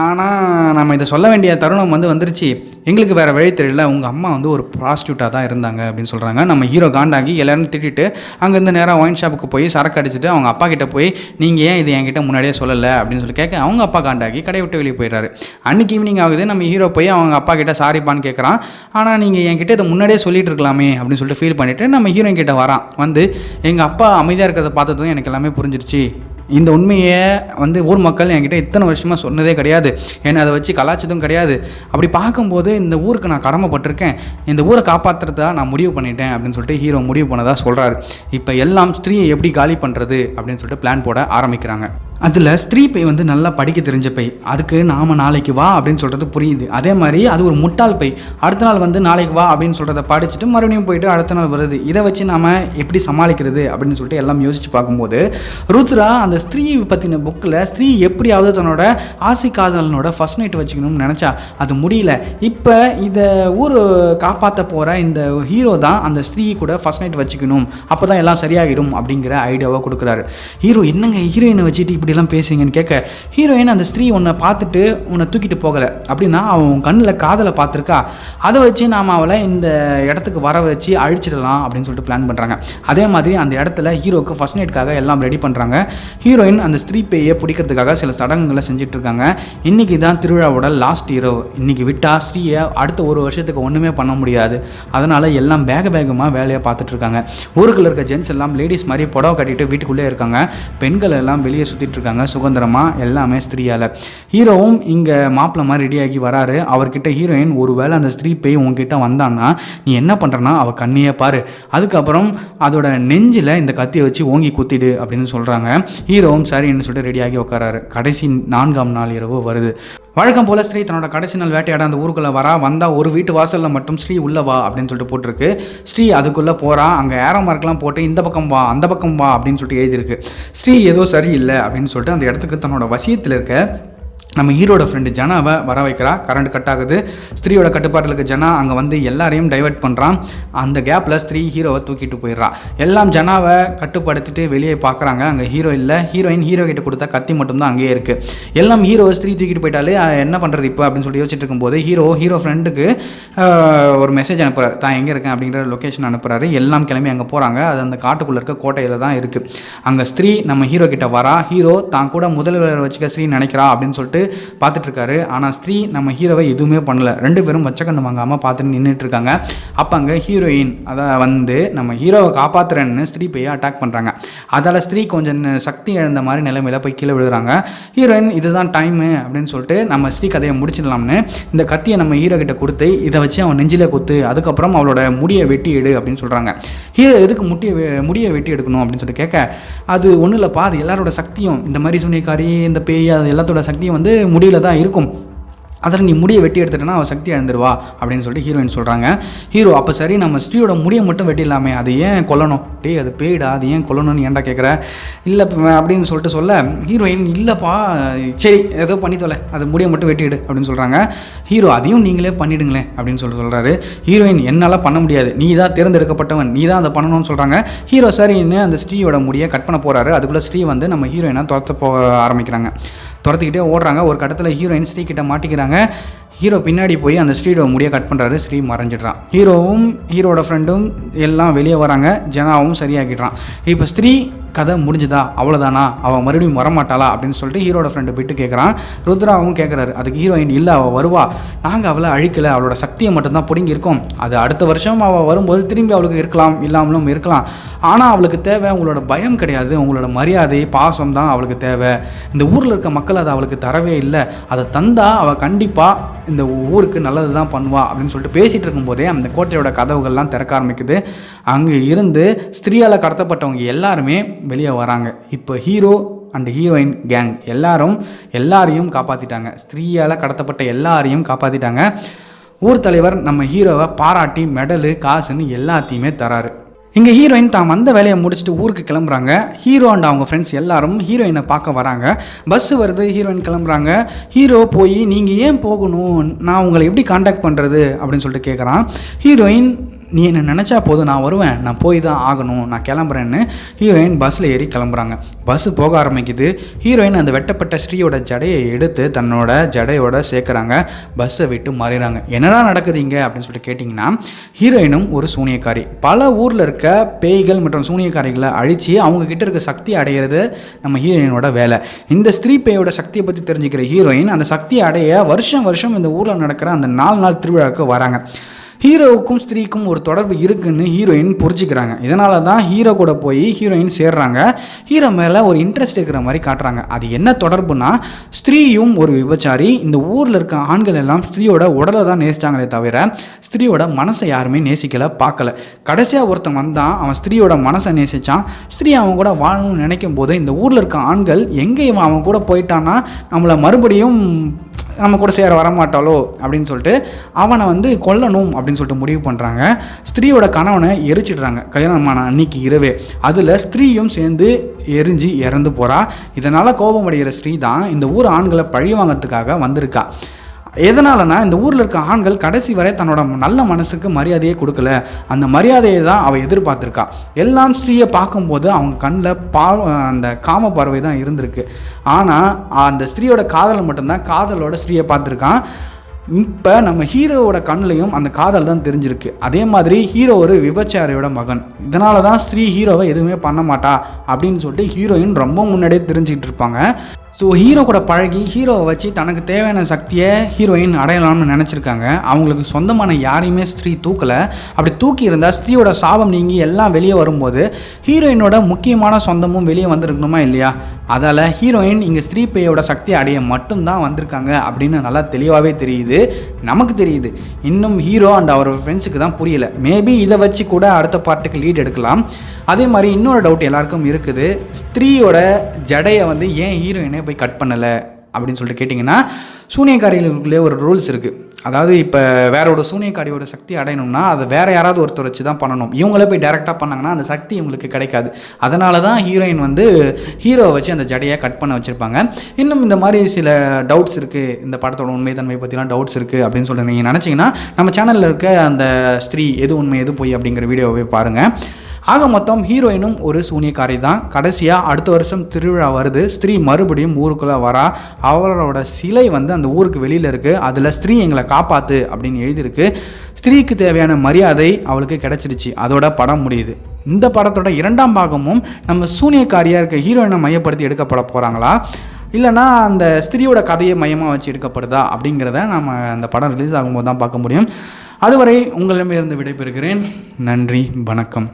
ஆனால் நம்ம இதை சொல்ல வேண்டிய தருணம் வந்துருச்சு, எங்களுக்கு வேறு வழி தெரியல, உங்கள் அம்மா வந்து ஒரு ப்ராஸ்டியூட்டாக தான் இருந்தாங்க அப்படின்னு சொல்கிறாங்க. நம்ம ஹீரோ காண்டாகி எல்லோரும் திட்டிட்டு அங்கேருந்து நேராக ஒயின் ஷாப்புக்கு போய் சரக்கு அடிச்சுட்டு அவங்க அப்பா கிட்டே போய் நீங்கள் ஏன் இது என்கிட்ட முன்னாடியே சொல்லலை அப்படின்னு சொல்லி கேட்க அவங்க அப்பா காண்டாகி கடையை விட்டு வெளியே போயிடுறாரு. அன்றைக்கி ஈவினிங் ஆகுது, நம்ம ஹீரோ போய் அவங்க அப்பா கிட்ட சாரிப்பான்னு கேட்குறான். ஆனால் நீங்கள் என்கிட்ட இதை முன்னாடியே சொல்லிட்டு இருக்கலாமே அப்படின்னு சொல்லிட்டு ஃபீல் பண்ணிவிட்டு நம்ம ஹீரோயின் கிட்ட வரான். எங்கள் அப்பா அமைதியாக இருக்கிறத பார்த்ததும் எனக்கு எல்லாமே புரிஞ்சிருச்சு, இந்த உண்மையை ஊர் மக்கள் என்கிட்ட இத்தனை வருஷமாக சொன்னதே கிடையாது, என்னை அதை வச்சு கலாச்சதும் கிடையாது. அப்படி பார்க்கும்போது இந்த ஊருக்கு நான் கடமைப்பட்டிருக்கேன், இந்த ஊரை காப்பாற்றுறதா நான் முடிவு பண்ணிட்டேன் அப்படின்னு சொல்லிட்டு ஹீரோ முடிவு பண்ணதாக சொல்கிறாரு. இப்போ எல்லாம் ஸ்திரீயை எப்படி காலி பண்ணுறது அப்படின்னு சொல்லிட்டு பிளான் போட ஆரம்பிக்கிறாங்க. அதில் ஸ்திரீ பை நல்லா படிக்க தெரிஞ்ச பை, அதுக்கு நாம் நாளைக்கு வா அப்படின்னு சொல்கிறது புரியுது. அதே மாதிரி அது ஒரு முட்டாள் பை, அடுத்த நாள் நாளைக்கு வா அப்படின்னு சொல்கிறத படிச்சுட்டு மறுபடியும் போயிட்டு அடுத்த நாள் வருது. இதை வச்சு நாம் எப்படி சமாளிக்கிறது அப்படின்னு சொல்லிட்டு எல்லாம் யோசித்து பார்க்கும்போது ருத்ரா அந்த ஸ்திரீ பற்றின புக்கில் ஸ்திரீ எப்படியாவது தன்னோட ஆசை காதலனோட ஃபர்ஸ்ட் நைட் வச்சுக்கணும்னு நினச்சா அது முடியல. இப்போ இதை ஊர் காப்பாற்ற போகிற இந்த ஹீரோ தான் அந்த ஸ்திரீ கூட ஃபர்ஸ்ட் நைட் வச்சுக்கணும், அப்போ தான் எல்லாம் சரியாகிடும் அப்படிங்கிற ஐடியாவை கொடுக்குறாரு. ஹீரோ என்னங்க ஹீரோயினை வச்சுட்டு இப்படிலாம் பேசுவீங்கன்னு கேட்க, ஹீரோயின் அந்த ஸ்திரீ உன்னை பார்த்துட்டு உன்னை தூக்கிட்டு போகலை அப்படின்னா அவன் கண்ணில் காதலை பார்த்துருக்கா, அதை வச்சு நாம் அவளை இந்த இடத்துக்கு வர வச்சு அழிச்சிடலாம் அப்படின்னு சொல்லிட்டு பிளான் பண்ணுறாங்க. அதே மாதிரி அந்த இடத்துல ஹீரோக்கு ஃபர்ஸ்ட் நைட்காக எல்லாம் ரெடி பண்ணுறாங்க. ஹீரோயின் அந்த ஸ்திரீ பேயை பிடிக்கிறதுக்காக சில சடங்குகளை செஞ்சிட்ருக்காங்க. இன்றைக்கி தான் திருவிழாவோட லாஸ்ட் இரவு, இன்றைக்கி விட்டால் ஸ்திரீயை அடுத்த ஒரு வருஷத்துக்கு ஒன்றுமே பண்ண முடியாது. அதனால் எல்லாம் வேகமாக வேலையை பார்த்துட்ருக்காங்க. ஊருக்குள்ள இருக்க ஜென்ஸ் எல்லாம் லேடிஸ் மாதிரி புடவை கட்டிட்டு வீட்டுக்குள்ளே இருக்காங்க. பெண்கள் எல்லாம் வெளியே சுற்றிட்டு இருக்காங்க சுதந்திரமாக, எல்லாமே ஸ்திரீயால். ஹீரோவும் இங்கே மாப்பிள்ளை மாதிரி ரெடியாகி வராரு. அவர்கிட்ட ஹீரோயின் ஒருவேளை அந்த ஸ்திரீ பேய் உங்ககிட்ட வந்தான்னா நீ என்ன பண்ணுறனா அவள் கண்ணையே பாரு, அதுக்கப்புறம் அதோட நெஞ்சில் இந்த கத்தியை வச்சு ஓங்கி குத்திடு அப்படின்னு சொல்கிறாங்க. ஹீரோவும் சரின்னு சொல்லிட்டு ரெடியாகி உட்காராரு. கடைசி 4ஆம் நாள் இரவு வருது. வழக்கம் போல் ஸ்ரீ தன்னோட கடைசி நாள் வேட்டையாட அந்த ஊருக்குள்ளே வந்தால் ஒரு வீட்டு வாசலில் மட்டும் ஸ்ரீ உள்ளே வா அப்படின்னு சொல்லிட்டு போட்டிருக்கு. ஸ்ரீ அதுக்குள்ளே போகிறான். அங்கே ஏரோ மார்க்லாம் போட்டு இந்த பக்கம் வா அந்த பக்கம் வா அப்படின்னு சொல்லிட்டு எழுதியிருக்கு. ஸ்ரீ ஏதோ சரியில்லை அப்படின்னு சொல்லிட்டு அந்த இடத்துக்கு தன்னோட வசியத்தில் இருக்க நம்ம ஹீரோட ஃப்ரெண்டு ஜனாவை வர வைக்கிறா. கரண்ட் கட் ஆகுது. ஸ்திரீயோட கட்டுப்பாட்டில் இருக்க ஜனா அங்கே எல்லாரையும் டைவெர்ட் பண்ணுறான். அந்த கேப்பில் ஸ்திரீ ஹீரோவை தூக்கிட்டு போயிடுறா. எல்லாம் ஜனாவை கட்டுப்படுத்திட்டு வெளியே பார்க்குறாங்க. அங்கே ஹீரோ இல்லை. ஹீரோயின் ஹீரோ கிட்ட கொடுத்தா கத்தி மட்டும்தான் அங்கேயே இருக்குது. எல்லாம் ஹீரோவை ஸ்திரீ தூக்கிட்டு போயிட்டாலே என்ன பண்ணுறது இப்போ அப்படின்னு சொல்லி யோசிச்சுட்டு இருக்கும்போது ஹீரோ ஃப்ரெண்டுக்கு ஒரு மெசேஜ் அனுப்புகிறார். தான் எங்கே இருக்கேன் அப்படிங்கிற லொக்கேஷன் அனுப்புகிறாரு. எல்லாம் கிளம்பி அங்கே போகிறாங்க. அது அந்த காட்டுக்குள்ளே இருக்க கோட்டையில் தான் இருக்குது. அங்கே ஸ்திரீ நம்ம ஹீரோ கிட்ட வரா. ஹீரோ தான் கூட முதல்வர் வச்சுக்க ஸ்திரீ நினைக்கிறா அப்படின்னு சொல்லிட்டு பார்த்துட்ருக்காரு. ஆனால் ஸ்திரீ நம்ம ஹீரோவை எதுவுமே பண்ணல. ரெண்டு பேரும் வச்சக்கண்ணு வாங்காமல் பார்த்துட்டு நின்றுட்டு இருக்காங்க. அப்போ அங்கே ஹீரோயின் அதை நம்ம ஹீரோவை காப்பாற்றுறேன்னு ஸ்திரீ போய் அட்டாக் பண்ணுறாங்க. அதால் ஸ்திரீ கொஞ்சம் சக்தி இழந்த மாதிரி நிலைமையில் போய் கீழே விழுகிறாங்க. ஹீரோயின் இதுதான் டைமு அப்படின்னு சொல்லிட்டு நம்ம ஸ்திரீ கதையை முடிச்சிடலாம்னு இந்த கத்தியை நம்ம ஹீரோ கிட்ட கொடுத்து இதை வச்சு அவன் நெஞ்சிலே குத்து, அதுக்கப்புறம் அவளோட முடியை வெட்டி எடு அப்படின்னு சொல்கிறாங்க. ஹீரோ எதுக்கு முடியை வெட்டி எடுக்கணும் அப்படின்னு சொல்லிட்டு கேட்க, அது ஒன்றும் இல்லைப்பா, அது எல்லாரோட சக்தியும், இந்த மாதிரி சூனியக்காரி இந்த பேய் அது எல்லாத்தோட சக்தியும் முடியல தான் இருக்கும், அதில் நீ முடியை வெட்டி எடுத்துட்டேன்னா அவள் சக்தி இழந்துருவா அப்படின்னு சொல்லிட்டு ஹீரோயின் சொல்கிறாங்க. ஹீரோ அப்போ சரி நம்ம ஸ்ரீயோட முடியை மட்டும் வெட்டிடலாமே, அது ஏன் கொல்லணும், டே அது பேய்டா, அது ஏன் கொல்லணும்னு ஏன்டா கேட்குற, இல்லை அப்படின்னு சொல்லிட்டு சொல்ல ஹீரோயின் இல்லைப்பா சரி ஏதோ பண்ணி தொலை, அது முடியை மட்டும் வெட்டிடு அப்படின்னு சொல்கிறாங்க. ஹீரோ அதையும் நீங்களே பண்ணிவிடுங்களேன் அப்படின்னு சொல்கிறாரு. ஹீரோயின் என்னால் பண்ண முடியாது, நீ தான் தேர்ந்தெடுக்கப்பட்டவன், நீ தான் அதை பண்ணணும்னு சொல்கிறாங்க. ஹீரோ சரின்னு அந்த ஸ்ரீயோட முடியை கட் பண்ண போகிறாரு. அதுக்குள்ளே ஸ்ரீ நம்ம ஹீரோயினை துரத்த ஆரம்பிக்கிறாங்க. துரத்திக்கிட்டே ஓடுறாங்க. ஒரு கட்டத்தில் ஹீரோயின் ஸ்ரீ கிட்ட மாட்டிக்கிறாங்க. ஹீரோ பின்னாடி போய் அந்த ஸ்ரீயோட முடியை கட் பண்ணுறாரு. ஸ்ரீ மறைஞ்சிட்றான். ஹீரோவும் ஹீரோட ஃப்ரெண்டும் எல்லாம் வெளியே வராங்க. ஜனாவும் சரியாக்கிடுறான். இப்போ ஸ்திரீ கதை முடிஞ்சுதா, அவ்வளோதானா, அவள் மறுபடியும் வரமாட்டாளா அப்படின்னு சொல்லிட்டு ஹீரோட ஃப்ரெண்டு போய்ட்டு கேட்குறான். ருத்ராவும் கேட்குறாரு. அதுக்கு ஹீரோயின் இல்லை அவள் வருவா, நாங்கள் அவளை அழிக்கலை, அவளோட சக்தியை மட்டும்தான் பிடுங்கி இருக்கோம், அது அடுத்த வருஷம் அவள் வரும்போது திரும்பி அவளுக்கு இருக்கலாம், இல்லாமலும் இருக்கலாம், ஆனால் அவளுக்கு தேவை உங்களோட பயம் கிடையாது, உங்களோட மரியாதை பாசம் தான் அவளுக்கு தேவை, இந்த ஊரில் இருக்க மக்கள் அதை அவளுக்கு தரவே இல்லை, அதை தந்தால் அவள் கண்டிப்பாக இந்த ஊருக்கு நல்லது தான் பண்ணுவா அப்படின்னு சொல்லிட்டு பேசிகிட்டு இருக்கும்போதே அந்த கோட்டையோட கதவுகள்லாம் திறக்க ஆரம்பிக்குது. அங்கே இருந்து ஸ்திரீயால் கடத்தப்பட்டவங்க எல்லாருமே வெளியே வராங்க. இப்போ ஹீரோ அண்ட் ஹீரோயின் கேங் எல்லாரையும் காப்பாற்றிட்டாங்க. ஸ்திரீயால் கடத்தப்பட்ட எல்லாரையும் காப்பாற்றிட்டாங்க. ஊர் தலைவர் நம்ம ஹீரோவை பாராட்டி மெடலு காசுன்னு எல்லாத்தையுமே தராரு. இங்கே ஹீரோயின் தான் வந்த வேலையை முடிச்சுட்டு ஊருக்கு கிளம்புறாங்க. ஹீரோ அண்ட் அவங்க ஃப்ரெண்ட்ஸ் எல்லாரும் ஹீரோயினை பார்க்க வராங்க. பஸ்ஸு வருது, ஹீரோயின் கிளம்புறாங்க. ஹீரோ போய் நீங்கள் ஏன் போகணும், நான் உங்களை எப்படி காண்டாக்ட் பண்ணுறது அப்படின்னு சொல்லிட்டு கேட்குறான். ஹீரோயின் நீ என்ன நினச்சா போதும், நான் வருவேன், நான் போய் தான் ஆகணும், நான் கிளம்புறேன்னு ஹீரோயின் பஸ்ஸில் ஏறி கிளம்புறாங்க. பஸ்ஸு போக ஆரம்பிக்குது. ஹீரோயின் அந்த வெட்டப்பட்ட ஸ்ரீயோட ஜடையை எடுத்து தன்னோட ஜடையோட சேர்க்குறாங்க. பஸ்ஸை விட்டு மறைகிறாங்க. என்னடா நடக்குது இங்கே அப்படின்னு சொல்லிட்டு கேட்டிங்கன்னா, ஹீரோயினும் ஒரு சூனியக்காரி. பல ஊரில் இருக்க பேய்கள் மற்றும் சூனியக்காரிகளை அழித்து அவங்கக்கிட்ட இருக்க சக்தி அடைகிறது நம்ம ஹீரோயினோட வேலை. இந்த ஸ்திரீ பேயோட சக்தியை பற்றி தெரிஞ்சுக்கிற ஹீரோயின் அந்த சக்தியை அடைய வருஷம் வருஷம் இந்த ஊரில் நடக்கிற அந்த 4 நாள் திருவிழாவுக்கு வராங்க. ஹீரோவுக்கும் ஸ்திரீக்கும் ஒரு தொடர்பு இருக்குன்னு ஹீரோயின் புரிஞ்சுக்கிறாங்க. இதனால தான் ஹீரோ கூட போய் ஹீரோயின் சேர்றாங்க. ஹீரோ மேலே ஒரு இன்ட்ரெஸ்ட் இருக்கிற மாதிரி காட்டுறாங்க. அது என்ன தொடர்புனா, ஸ்திரீயும் ஒரு விபச்சாரி. இந்த ஊரில் இருக்க ஆண்கள் எல்லாம் ஸ்திரீயோட உடலை தான் நேசித்தாங்களே தவிர ஸ்திரீயோட மனசை யாருமே நேசிக்கலை, பார்க்கல. கடைசியாக ஒருத்தன் வந்தான், அவன் ஸ்திரீயோட மனசை நேசித்தான். ஸ்திரீ அவன் கூட வாழணும்னு நினைக்கும் போது இந்த ஊரில் இருக்க ஆண்கள் எங்கே இவன் அவன் கூட போயிட்டான்னா நம்மளை மறுபடியும் நம்ம கூட சேர வரமாட்டாளோ அப்படின்னு சொல்லிட்டு அவனை வந்து கொல்லணும் அப்படின்னு சொல்லிட்டு முடிவு பண்ணுறாங்க. ஸ்திரீயோட கணவனை எரிச்சிடுறாங்க கல்யாணமான அன்னைக்கு இரவே. அதில் ஸ்திரீயும் சேர்ந்து எரிஞ்சு இறந்து போகிறா. இதனால் கோபமடைகிற ஸ்ரீ தான் இந்த ஊர் ஆண்களை பழி வாங்கிறதுக்காக வந்திருக்கா. எதனாலனா, இந்த ஊரில் இருக்க ஆண்கள் கடைசி வரை தன்னோட நல்ல மனசுக்கு மரியாதையே கொடுக்கல. அந்த மரியாதையை தான் அவள் எதிர்பார்த்துருக்கா. எல்லாம் ஸ்ரீயை பார்க்கும்போது அவங்க கண்ணில் அந்த காம பார்வை தான் இருந்திருக்கு. ஆனால் அந்த ஸ்திரீயோட காதலை மட்டும்தான் காதலோட ஸ்ரீயை பார்த்துருக்கான். இப்போ நம்ம ஹீரோவோட கண்ணிலையும் அந்த காதல் தான் தெரிஞ்சிருக்கு. அதே மாதிரி ஹீரோ ஒரு விபச்சாரியோட மகன். இதனால தான் ஸ்திரீ ஹீரோவை எதுவுமே பண்ண மாட்டா அப்படின்னு சொல்லிட்டு ஹீரோயின் ரொம்ப முன்னாடியே தெரிஞ்சுக்கிட்டு இருப்பாங்க. ஸோ ஹீரோ கூட பழகி ஹீரோவை வச்சு தனக்கு தேவையான சக்தியை ஹீரோயின் அடையலாம்னு நினச்சிருக்காங்க. அவங்களுக்கு சொந்தமான யாரையுமே ஸ்திரீ தூக்கலை. அப்படி தூக்கி இருந்தால் ஸ்திரீயோட சாபம் நீங்கி எல்லாம் வெளியே வரும்போது ஹீரோயினோட முக்கியமான சொந்தமும் வெளியே வந்திருக்கணுமா இல்லையா? அதால் ஹீரோயின் இங்கே ஸ்திரீ பேயோட சக்தி அடைய மட்டும்தான் வந்திருக்காங்க அப்படின்னு நல்லா தெளிவாகவே தெரியுது. நமக்கு தெரியுது. இன்னும் ஹீரோ அண்ட் அவர் ஃப்ரெண்ட்ஸுக்கு தான் புரியல. மேபி இதை வச்சு கூட அடுத்த பார்ட்டுக்கு லீட் எடுக்கலாம். அதே மாதிரி இன்னொரு டவுட் எல்லாருக்கும் இருக்குது. ஸ்திரீயோட ஜடையை வந்து ஏன் ஹீரோயினே போய் கட் பண்ணலை அப்படின்னு சொல்லிட்டு கேட்டிங்கன்னா, சூனியக்காரிகளுக்குள்ளே ஒரு ரூல்ஸ் இருக்குது. அதாவது இப்போ வேறோட சூனியக்காரியோட சக்தி அடையணும்னா அதை வேறு யாராவது ஒருத்தர் வச்சு தான் பண்ணணும். இவங்களே போய் டைரெக்டாக பண்ணாங்கன்னா அந்த சக்தி இவங்களுக்கு கிடைக்காது. அதனால தான் ஹீரோயின் வந்து ஹீரோவை வச்சு அந்த ஜடையை கட் பண்ண வச்சுருப்பாங்க. இன்னும் இந்த மாதிரி சில டவுட்ஸ் இருக்குது, இந்த படத்தோட உண்மைத்தன்மை பற்றிலாம் டவுட்ஸ் இருக்குது அப்படின்னு சொல்லிட்டு நீங்கள் நினச்சிங்கன்னா நம்ம சேனலில் இருக்க அந்த ஸ்திரீ எது உண்மை எது போய் அப்படிங்கிற வீடியோவை பாருங்கள். ஆக மொத்தம் ஹீரோயினும் ஒரு சூனியக்காரி தான். கடைசியாக அடுத்த வருஷம் திருவிழா வருது. ஸ்திரீ மறுபடியும் ஊருக்குள்ளே வரா. அவரோட சிலை வந்து அந்த ஊருக்கு வெளியில் இருக்குது. அதில் ஸ்திரீ எங்களை காப்பாற்று அப்படின்னு எழுதியிருக்கு. ஸ்திரீக்கு தேவையான மரியாதை அவளுக்கு கிடச்சிருச்சு. அதோட படம் முடியுது. இந்த படத்தோட 2ஆம் பாகமும் நம்ம சூனியக்காரியாக இருக்க ஹீரோயினை மையப்படுத்தி எடுக்கப்பட போகிறாங்களா, இல்லைனா அந்த ஸ்திரீயோட கதையை மையமாக வச்சு எடுக்கப்படுதா அப்படிங்கிறத நம்ம அந்த படம் ரிலீஸ் ஆகும்போது தான் பார்க்க முடியும். அதுவரை உங்களிடமிருந்து விடைபெறுகிறேன். நன்றி, வணக்கம்.